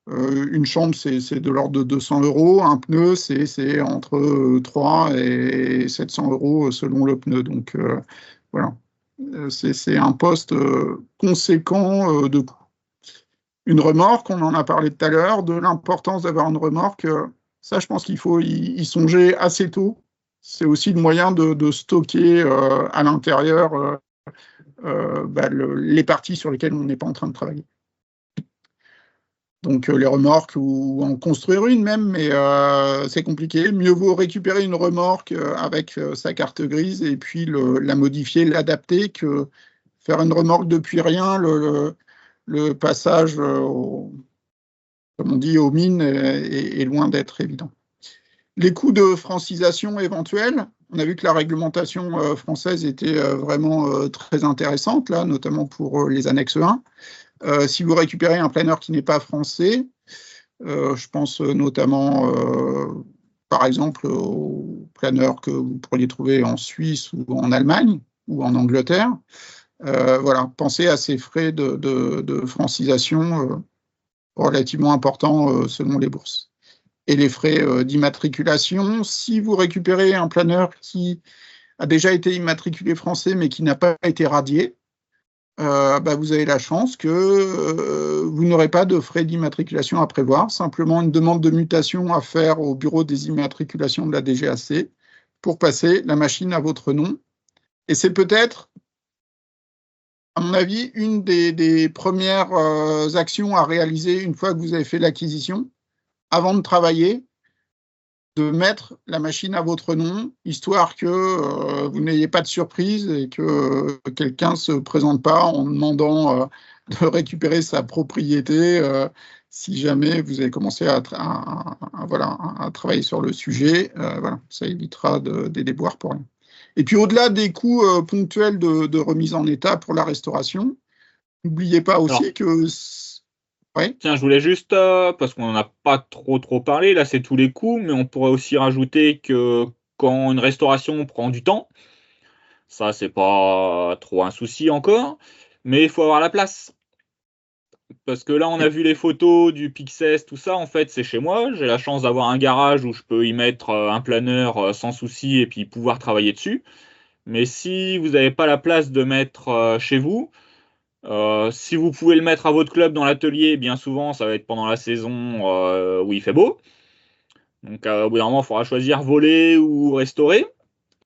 Une chambre, c'est de l'ordre de 200 €. Un pneu, c'est entre 3 et 700 € selon le pneu. Donc, voilà. C'est un poste conséquent de coût. Une remorque, on en a parlé tout à l'heure, de l'importance d'avoir une remorque. Ça, je pense qu'il faut y songer assez tôt. C'est aussi le moyen de stocker à l'intérieur les parties sur lesquelles on n'est pas en train de travailler. Donc les remorques, ou en construire une même, mais c'est compliqué. Mieux vaut récupérer une remorque avec sa carte grise et puis la modifier, l'adapter, que faire une remorque depuis rien. Le passage, comme on dit, aux mines est loin d'être évident. Les coûts de francisation éventuels, on a vu que la réglementation française était vraiment très intéressante, là, notamment pour les annexes 1. Si vous récupérez un planeur qui n'est pas français, je pense notamment, par exemple, aux planeurs que vous pourriez trouver en Suisse ou en Allemagne ou en Angleterre, voilà, pensez à ces frais de francisation relativement importants selon les bourses. Et les frais d'immatriculation, si vous récupérez un planeur qui a déjà été immatriculé français mais qui n'a pas été radié, vous avez la chance que vous n'aurez pas de frais d'immatriculation à prévoir, simplement une demande de mutation à faire au bureau des immatriculations de la DGAC pour passer la machine à votre nom. Et c'est peut-être, à mon avis, une des premières actions à réaliser une fois que vous avez fait l'acquisition, avant de travailler, de mettre la machine à votre nom, histoire que vous n'ayez pas de surprise et que quelqu'un ne se présente pas en demandant de récupérer sa propriété si jamais vous avez commencé à travailler sur le sujet. Voilà, ça évitera des déboires pour rien. Et puis au-delà des coûts ponctuels de remise en état pour la restauration, n'oubliez pas aussi que... Ouais. Tiens, je voulais juste, parce qu'on n'en a pas trop parlé, là c'est tous les coûts, mais on pourrait aussi rajouter que quand une restauration prend du temps, ça c'est pas trop un souci encore, mais il faut avoir la place. Parce que là on a vu les photos du Pixess, tout ça, en fait c'est chez moi, j'ai la chance d'avoir un garage où je peux y mettre un planeur sans souci et puis pouvoir travailler dessus. Mais si vous n'avez pas la place de mettre chez vous, si vous pouvez le mettre à votre club dans l'atelier, bien souvent, ça va être pendant la saison où il fait beau. Donc, au bout d'un moment, il faudra choisir voler ou restaurer.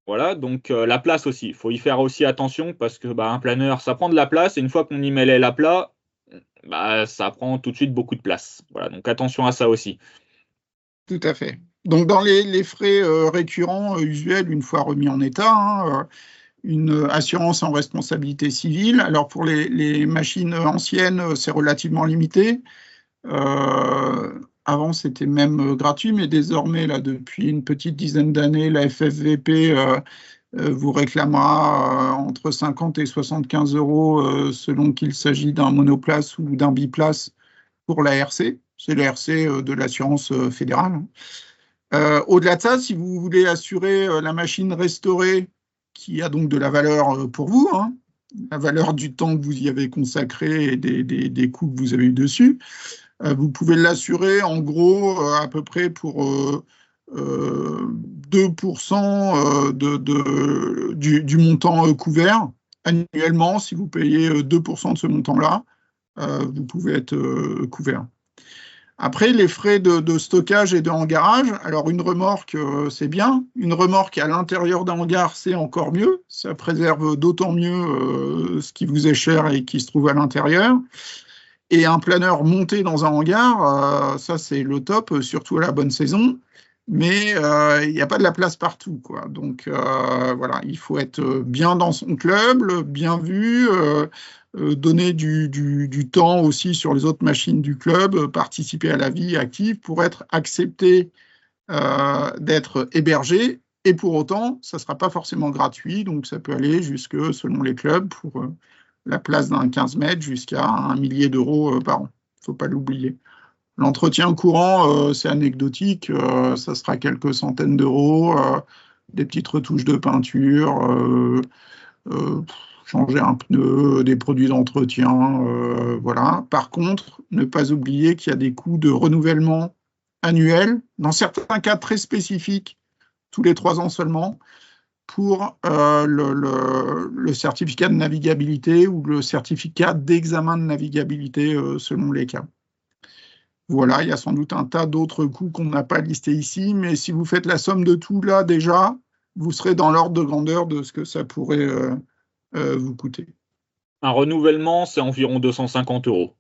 Voilà, donc la place aussi. Il faut y faire aussi attention parce que un planeur, ça prend de la place. Et une fois qu'on y met l'aile à plat, ça prend tout de suite beaucoup de place. Voilà, donc attention à ça aussi. Tout à fait. Donc, dans les frais récurrents usuels, une fois remis en état, hein, une assurance en responsabilité civile. Alors, pour les machines anciennes, c'est relativement limité. Avant, c'était même gratuit, mais désormais, là, depuis une petite dizaine d'années, la FFVP vous réclamera entre 50 et 75 euros selon qu'il s'agit d'un monoplace ou d'un biplace pour la RC. C'est la RC de l'assurance fédérale. Au-delà de ça, si vous voulez assurer la machine restaurée, qui a donc de la valeur pour vous, hein, la valeur du temps que vous y avez consacré et des coûts que vous avez eu dessus, vous pouvez l'assurer en gros à peu près pour 2% du montant couvert annuellement. Si vous payez 2% de ce montant-là, vous pouvez être couvert. Après, les frais de stockage et de hangarage, alors une remorque, c'est bien. Une remorque à l'intérieur d'un hangar, c'est encore mieux. Ça préserve d'autant mieux ce qui vous est cher et qui se trouve à l'intérieur. Et un planeur monté dans un hangar, ça c'est le top, surtout à la bonne saison. Mais il n'y a pas de la place partout, quoi. Donc voilà, il faut être bien dans son club, bien vu, donner du temps aussi sur les autres machines du club, participer à la vie active pour être accepté d'être hébergé. Et pour autant, ça ne sera pas forcément gratuit, donc ça peut aller jusque, selon les clubs, pour la place d'un 15 mètres jusqu'à 1 millier d'euros par an. Il ne faut pas l'oublier. L'entretien courant, c'est anecdotique, ça sera quelques centaines d'euros, des petites retouches de peinture, changer un pneu, des produits d'entretien, voilà. Par contre, ne pas oublier qu'il y a des coûts de renouvellement annuel, dans certains cas très spécifiques, tous les 3 ans seulement, pour le certificat de navigabilité ou le certificat d'examen de navigabilité selon les cas. Voilà, il y a sans doute un tas d'autres coûts qu'on n'a pas listés ici, mais si vous faites la somme de tout là déjà, vous serez dans l'ordre de grandeur de ce que ça pourrait vous coûter. Un renouvellement, c'est environ 250 euros,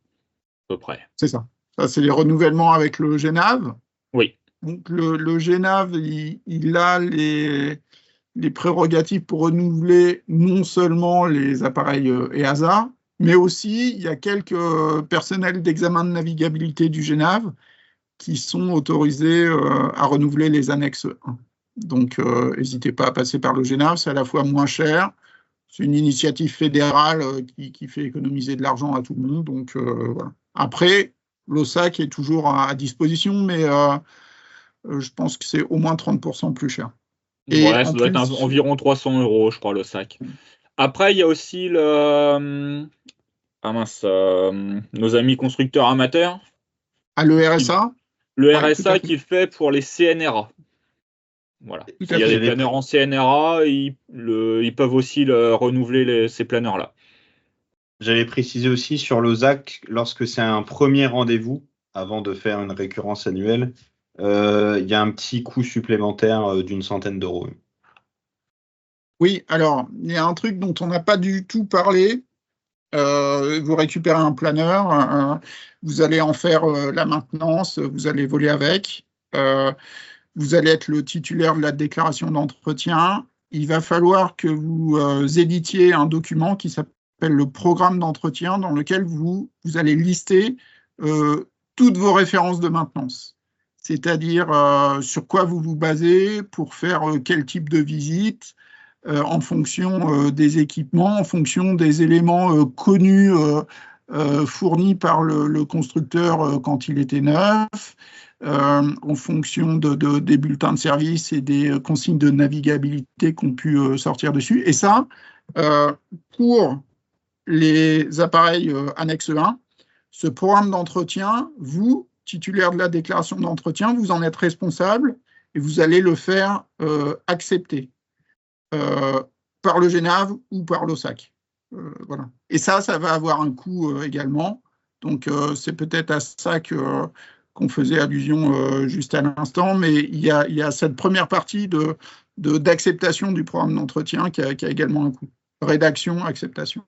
à peu près. C'est ça. Ça, c'est les renouvellements avec le GENAV. Oui. Donc le GENAV, il a les prérogatives pour renouveler non seulement les appareils EASA, mais aussi il y a quelques personnels d'examen de navigabilité du GENAV qui sont autorisés à renouveler les annexes 1. Donc n'hésitez pas à passer par le GENAV, c'est à la fois moins cher, c'est une initiative fédérale qui fait économiser de l'argent à tout le monde. Donc voilà. Après, l'OSAC est toujours à disposition, mais je pense que c'est au moins 30% plus cher. Et ouais, ça doit être environ 300 euros, je crois, le sac. Après, il y a aussi nos amis constructeurs amateurs. Ah, le RSA. Le RSA qui fait pour les CNRA. Voilà. Il y a des planeurs en CNRA, ils peuvent aussi renouveler ces planeurs-là. J'allais préciser aussi sur l'OSAC, lorsque c'est un premier rendez-vous, avant de faire une récurrence annuelle, il y a un petit coût supplémentaire d'une centaine d'euros. Oui, alors, il y a un truc dont on n'a pas du tout parlé. Vous récupérez un planeur, vous allez en faire la maintenance, vous allez voler avec, vous allez être le titulaire de la déclaration d'entretien. Il va falloir que vous éditiez un document qui s'appelle le programme d'entretien dans lequel vous allez lister toutes vos références de maintenance. C'est-à-dire sur quoi vous vous basez pour faire quel type de visite, en fonction des équipements, en fonction des éléments connus fournis par le constructeur quand il était neuf, en fonction des bulletins de service et des consignes de navigabilité qu'on pu sortir dessus. Et ça, pour les appareils annexe 1, ce programme d'entretien, vous, titulaire de la déclaration d'entretien, vous en êtes responsable et vous allez le faire accepter par le GNAV ou par l'OSAC. Voilà. Et ça va avoir un coût également. Donc, c'est peut-être à ça qu'on faisait allusion juste à l'instant, mais il y a cette première partie d'acceptation du programme d'entretien qui a également un coût. Rédaction, acceptation.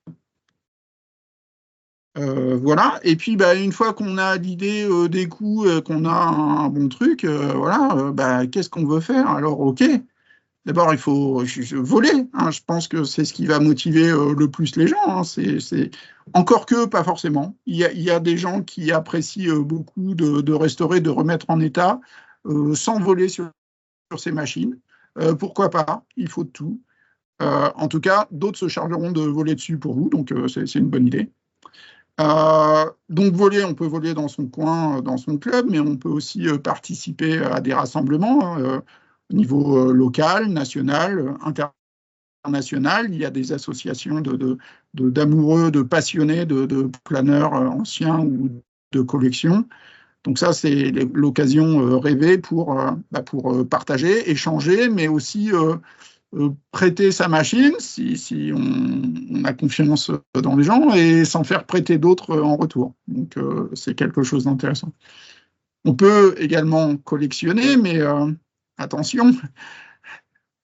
Voilà. Et puis, une fois qu'on a l'idée des coûts, qu'on a un bon truc, voilà, qu'est-ce qu'on veut faire? Alors, OK. D'abord, il faut voler. Hein. Je pense que c'est ce qui va motiver le plus les gens. Hein. Encore que, pas forcément. Il y a des gens qui apprécient beaucoup de restaurer, de remettre en état, sans voler sur ces machines. Pourquoi pas? Il faut de tout. En tout cas, d'autres se chargeront de voler dessus pour vous. Donc, c'est une bonne idée. Donc, voler, on peut voler dans son coin, dans son club, mais on peut aussi participer à des rassemblements. Au niveau local, national, international, il y a des associations d'amoureux, de passionnés, de planeurs anciens ou de collections. Donc ça, c'est l'occasion rêvée pour partager, échanger, mais aussi prêter sa machine si on a confiance dans les gens et s'en faire prêter d'autres en retour. Donc c'est quelque chose d'intéressant. On peut également collectionner, mais attention,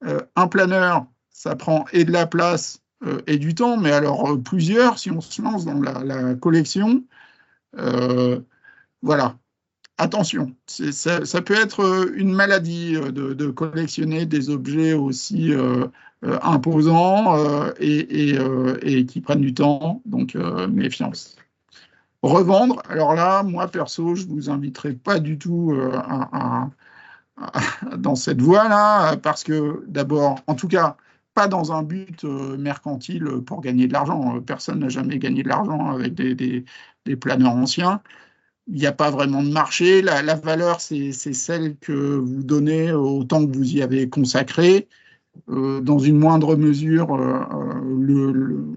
un planeur, ça prend et de la place et du temps, mais alors plusieurs, si on se lance dans la collection, voilà, attention, ça peut être une maladie de collectionner des objets aussi imposants et qui prennent du temps, donc méfiance. Revendre, alors là, moi perso, je ne vous inviterai pas du tout dans cette voie-là, parce que d'abord, en tout cas, pas dans un but mercantile pour gagner de l'argent. Personne n'a jamais gagné de l'argent avec des planeurs anciens. Il n'y a pas vraiment de marché. La valeur, c'est celle que vous donnez au temps que vous y avez consacré. Dans une moindre mesure,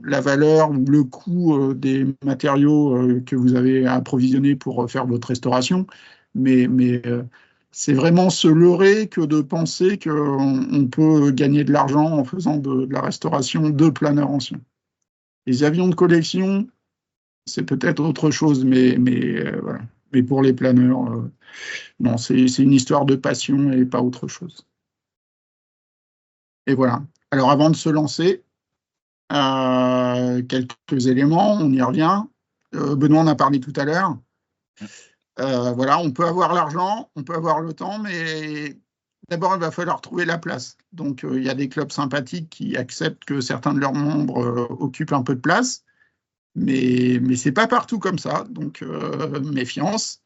la valeur ou le coût des matériaux que vous avez approvisionnés pour faire votre restauration. Mais c'est vraiment se leurrer que de penser qu'on peut gagner de l'argent en faisant de la restauration de planeurs anciens. Les avions de collection, c'est peut-être autre chose, mais voilà. Mais pour les planeurs, non, c'est une histoire de passion et pas autre chose. Et voilà. Alors avant de se lancer, quelques éléments, on y revient. Benoît en a parlé tout à l'heure. Voilà, on peut avoir l'argent, on peut avoir le temps, mais d'abord, il va falloir trouver la place. Donc, il y a des clubs sympathiques qui acceptent que certains de leurs membres occupent un peu de place, mais ce n'est pas partout comme ça, donc méfiance.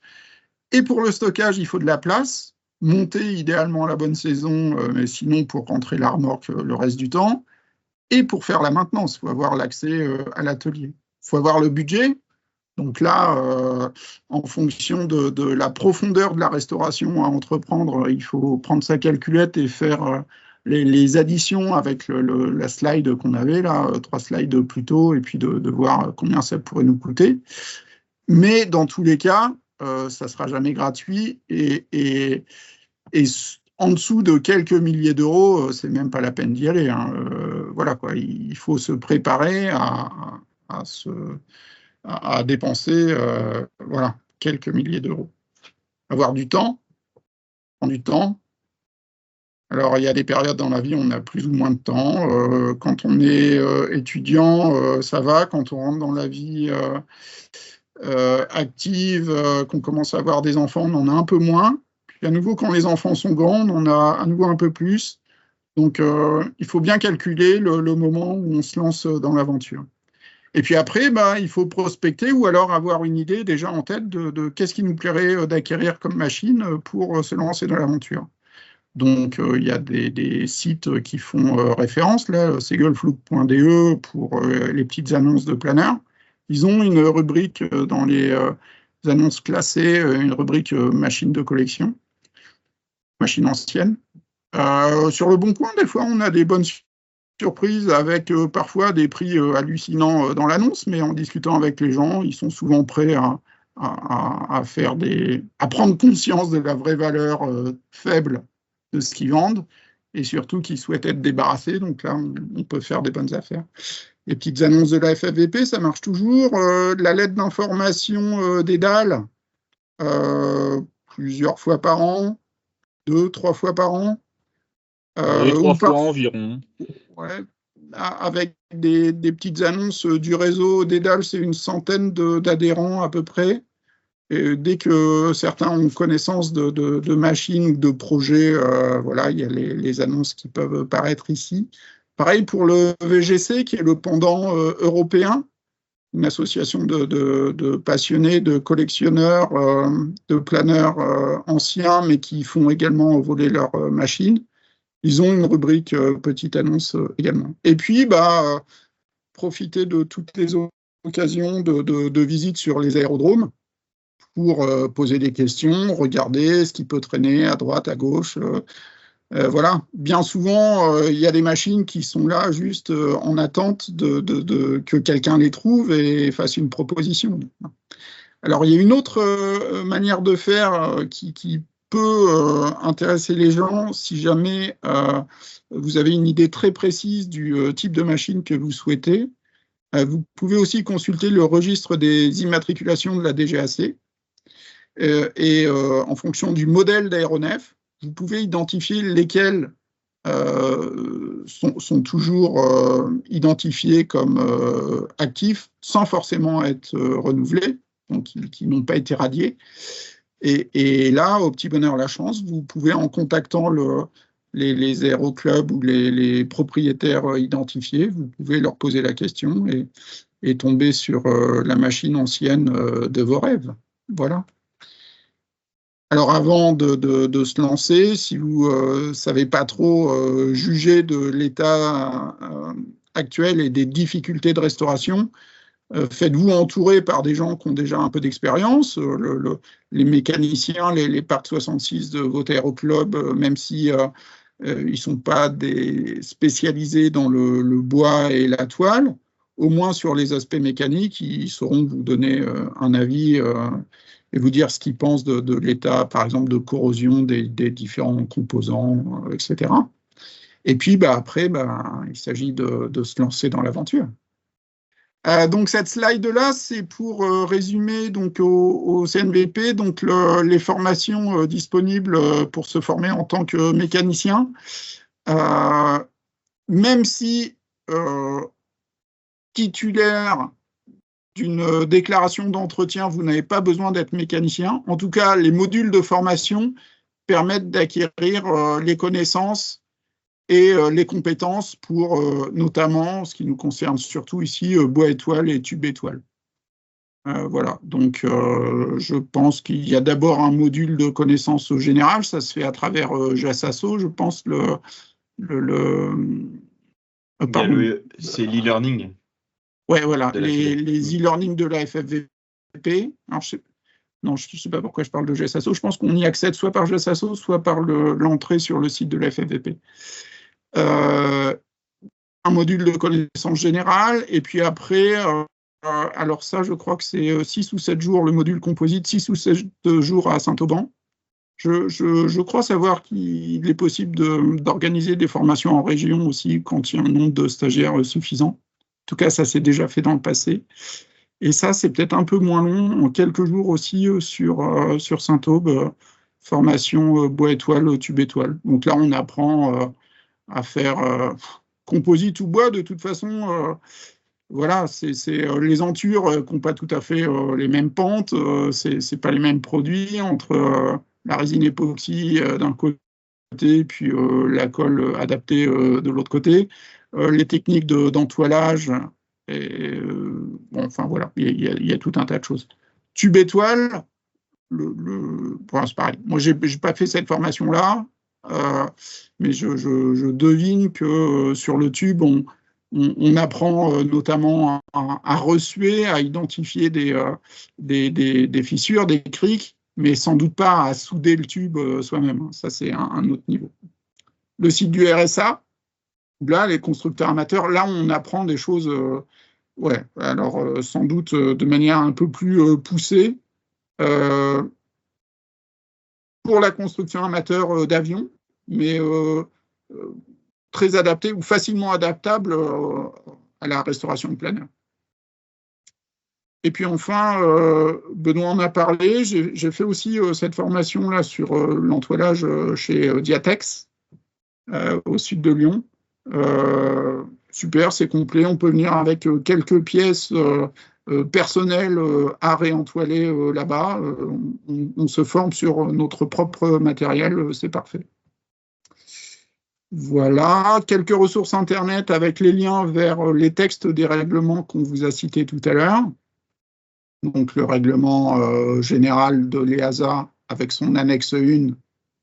Et pour le stockage, il faut de la place. Monter idéalement la bonne saison, mais sinon pour rentrer la remorque le reste du temps. Et pour faire la maintenance, il faut avoir l'accès à l'atelier. Il faut avoir le budget. Donc là, en fonction de la profondeur de la restauration à entreprendre, il faut prendre sa calculette et faire les additions avec la slide qu'on avait, là, 3 slides plus tôt, et puis de voir combien ça pourrait nous coûter. Mais dans tous les cas, ça ne sera jamais gratuit et en dessous de quelques milliers d'euros, c'est même pas la peine d'y aller. Hein. Voilà, quoi. Il faut se préparer à dépenser voilà, quelques milliers d'euros. Avoir du temps, prendre du temps. Alors, il y a des périodes dans la vie où on a plus ou moins de temps. Quand on est étudiant, ça va. Quand on rentre dans la vie active, qu'on commence à avoir des enfants, on en a un peu moins. Puis à nouveau, quand les enfants sont grands, on en a à nouveau un peu plus. Donc, il faut bien calculer le moment où on se lance dans l'aventure. Et puis après, il faut prospecter ou alors avoir une idée déjà en tête de qu'est-ce qui nous plairait d'acquérir comme machine pour se lancer dans l'aventure. Donc, il y a des sites qui font référence, là, segelflug.de pour les petites annonces de planeurs. Ils ont une rubrique dans les annonces classées, une rubrique machine de collection, machine ancienne. Sur le Bon Coin, des fois, on a des bonnes surprises avec parfois des prix hallucinants dans l'annonce, mais en discutant avec les gens, ils sont souvent prêts à prendre conscience de la vraie valeur faible de ce qu'ils vendent et surtout qu'ils souhaitent être débarrassés. Donc là, on peut faire des bonnes affaires. Les petites annonces de la FFVP, ça marche toujours. La lettre d'information des dalles, plusieurs fois par an, 2-3 fois par an. 3 fois environ. Ouais, avec des petites annonces du réseau Dédale, c'est une centaine d'adhérents à peu près. Et dès que certains ont connaissance de machines ou de projets, voilà, il y a les annonces qui peuvent paraître ici. Pareil pour le VGC, qui est le pendant européen, une association de passionnés, de collectionneurs, de planeurs anciens, mais qui font également voler leurs machines. Ils ont une rubrique petite annonce également. Et puis, profiter de toutes les occasions de visite sur les aérodromes pour poser des questions, regarder ce qui peut traîner à droite, à gauche. Voilà. Bien souvent, il y a des machines qui sont là juste en attente que quelqu'un les trouve et fasse une proposition. Alors, il y a une autre manière de faire qui peut intéresser les gens si jamais vous avez une idée très précise du type de machine que vous souhaitez. Vous pouvez aussi consulter le registre des immatriculations de la DGAC et en fonction du modèle d'aéronef, vous pouvez identifier lesquels sont toujours identifiés comme actifs sans forcément être renouvelés, donc qui n'ont pas été radiés. Et là, au petit bonheur la chance, vous pouvez, en contactant les aéroclubs ou les propriétaires identifiés, vous pouvez leur poser la question et tomber sur la machine ancienne de vos rêves. Voilà. Alors avant de se lancer, si vous ne savez pas trop juger de l'état actuel et des difficultés de restauration, faites-vous entourer par des gens qui ont déjà un peu d'expérience, les mécaniciens, les Parc 66 de votre aéroclub, même si ils ne sont pas spécialisés dans le bois et la toile, au moins sur les aspects mécaniques, ils sauront vous donner un avis et vous dire ce qu'ils pensent de l'état, par exemple, de corrosion des différents composants, etc. Et puis après, il s'agit de se lancer dans l'aventure. Donc cette slide-là, c'est pour résumer donc, au CNVP donc les formations disponibles pour se former en tant que mécanicien. Même si titulaire d'une déclaration d'entretien, vous n'avez pas besoin d'être mécanicien. En tout cas, les modules de formation permettent d'acquérir les connaissances et les compétences pour notamment, ce qui nous concerne surtout ici, bois étoile et tube étoile. Voilà, donc je pense qu'il y a d'abord un module de connaissances générales, ça se fait à travers JASASO, je pense, c'est l'e-learning. Ouais, voilà, les e-learning de la FFVP. Alors, je ne sais pas pourquoi je parle de JASASO, je pense qu'on y accède soit par JASASO, soit par l'entrée sur le site de la FFVP. Un module de connaissances générales, et puis après, alors ça, je crois que c'est 6 ou 7 jours, le module composite, 6 ou 7 jours à Saint-Auban. Je crois savoir qu'il est possible d'organiser des formations en région aussi quand il y a un nombre de stagiaires suffisant. En tout cas, ça s'est déjà fait dans le passé. Et ça, c'est peut-être un peu moins long, en quelques jours aussi sur Saint-Aube, formation bois étoile, tube étoile. Donc là, on apprend à faire composite ou bois. De toute façon, voilà, c'est les entures qui n'ont pas tout à fait les mêmes pentes, c'est pas les mêmes produits entre la résine époxy d'un côté et puis la colle adaptée de l'autre côté. Les techniques d'entoilage, enfin voilà, il y a tout un tas de choses. Tube étoile, c'est pareil. Moi, j'ai pas fait cette formation-là, mais je devine que sur le tube, on apprend notamment à ressuer, à identifier des fissures, des criques, mais sans doute pas à souder le tube soi-même. Ça, c'est un autre niveau. Le site du RSA, là, les constructeurs amateurs, là, on apprend des choses, ouais, alors sans doute de manière un peu plus poussée. Pour la construction amateur d'avions, mais très adapté ou facilement adaptable à la restauration de plein air. Et puis enfin, Benoît en a parlé, j'ai fait aussi cette formation-là sur l'entoilage chez Diatex, au sud de Lyon. Super, c'est complet, on peut venir avec quelques pièces personnelles à réentoiler là-bas. On se forme sur notre propre matériel, c'est parfait. Voilà, quelques ressources Internet avec les liens vers les textes des règlements qu'on vous a cités tout à l'heure. Donc le règlement général de l'EASA avec son annexe 1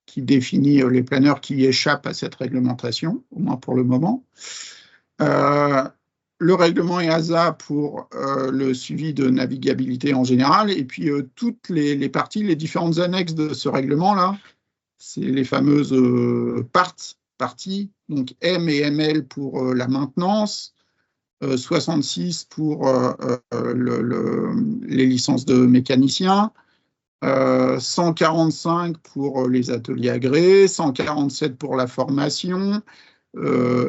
qui définit les planeurs qui échappent à cette réglementation, au moins pour le moment. Le règlement EASA pour le suivi de navigabilité en général, et puis toutes les parties, les différentes annexes de ce règlement-là, c'est les fameuses parties, donc M et ML pour la maintenance, 66 pour les licences de mécaniciens, 145 pour les ateliers agréés, 147 pour la formation,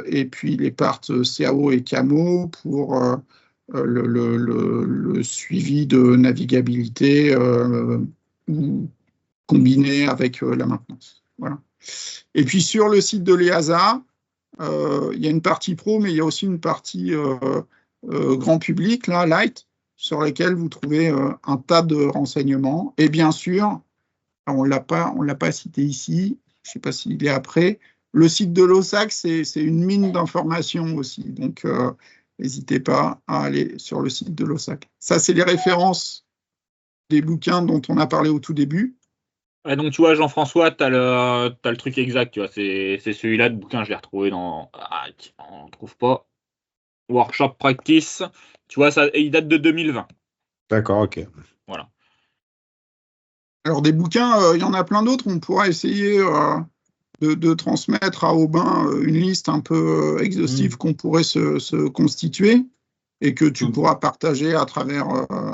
et puis les parts CAO et CAMO pour le suivi de navigabilité combiné avec la maintenance. Voilà. Et puis sur le site de l'EASA, il y a une partie pro, mais il y a aussi une partie grand public, là, light, sur laquelle vous trouvez un tas de renseignements. Et bien sûr, on ne l'a pas cité ici, je ne sais pas s'il est après, le site de l'OSAC, c'est une mine d'informations aussi. Donc, n'hésitez pas à aller sur le site de l'OSAC. Ça, c'est les références des bouquins dont on a parlé au tout début. Ouais, donc, tu vois, Jean-François, tu as le truc exact. Tu vois, c'est celui-là de bouquin, je l'ai retrouvé dans. Ah, on ne trouve pas. Workshop Practice. Tu vois, ça, il date de 2020. D'accord, ok. Voilà. Alors, des bouquins, il y en a plein d'autres. On pourra essayer de transmettre à Aubin une liste un peu exhaustive qu'on pourrait se constituer et que tu pourras partager à travers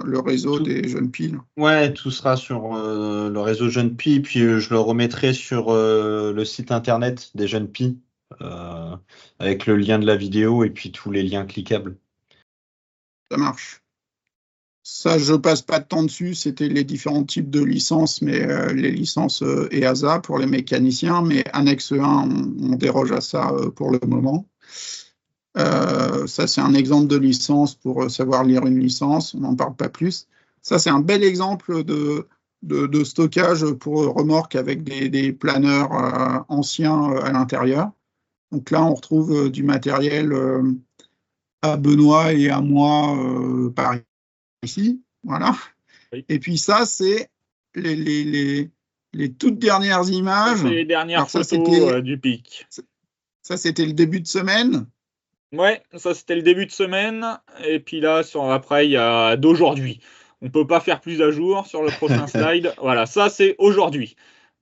le réseau des Jeunes Piles. Ouais, tout sera sur le réseau Jeunes Piles, puis je le remettrai sur le site internet des Jeunes Piles, avec le lien de la vidéo et puis tous les liens cliquables. Ça marche. Ça, je passe pas de temps dessus, c'était les différents types de licences, mais les licences EASA pour les mécaniciens, mais annexe 1, on déroge à ça pour le moment. Ça, c'est un exemple de licence pour savoir lire une licence, on n'en parle pas plus. Ça, c'est un bel exemple de stockage pour remorque avec des planeurs anciens à l'intérieur. Donc là, on retrouve du matériel à Benoît et à moi par ici, voilà. Oui. Et puis ça, c'est les toutes dernières images. C'est les dernières photos du pic. Ça, c'était le début de semaine. Ouais, ça c'était le début de semaine. Et puis là, après, il y a d'aujourd'hui. On ne peut pas faire plus à jour sur le prochain slide. Voilà, ça c'est aujourd'hui.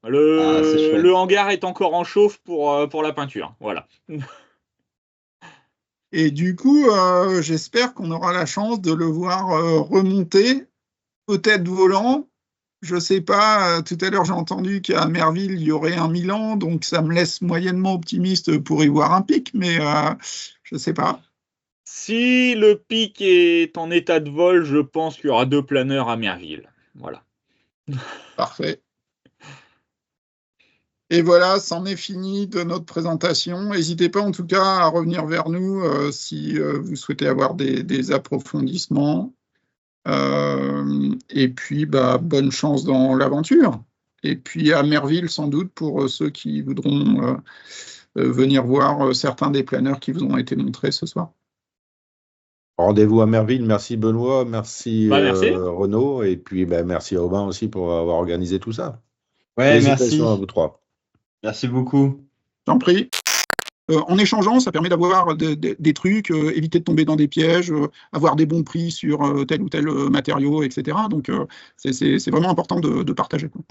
Le hangar est encore en chauffe pour la peinture. Voilà. Et du coup, j'espère qu'on aura la chance de le voir remonter, peut-être volant. Je ne sais pas, tout à l'heure j'ai entendu qu'à Merville, il y aurait un Milan, donc ça me laisse moyennement optimiste pour y voir un pic, mais je ne sais pas. Si le pic est en état de vol, je pense qu'il y aura 2 planeurs à Merville. Voilà. Parfait. Et voilà, c'en est fini de notre présentation. N'hésitez pas en tout cas à revenir vers nous si vous souhaitez avoir des approfondissements. Et puis, bonne chance dans l'aventure. Et puis à Merville, sans doute, pour ceux qui voudront venir voir certains des planeurs qui vous ont été montrés ce soir. Rendez-vous à Merville. Merci Benoît, merci, merci. Renaud, et puis merci à Aubin aussi pour avoir organisé tout ça. Ouais, Félicitations à vous trois. Merci beaucoup. J'en prie. en échangeant, ça permet d'avoir des trucs, éviter de tomber dans des pièges, avoir des bons prix sur tel ou tel matériau, etc. Donc, c'est vraiment important de partager, quoi.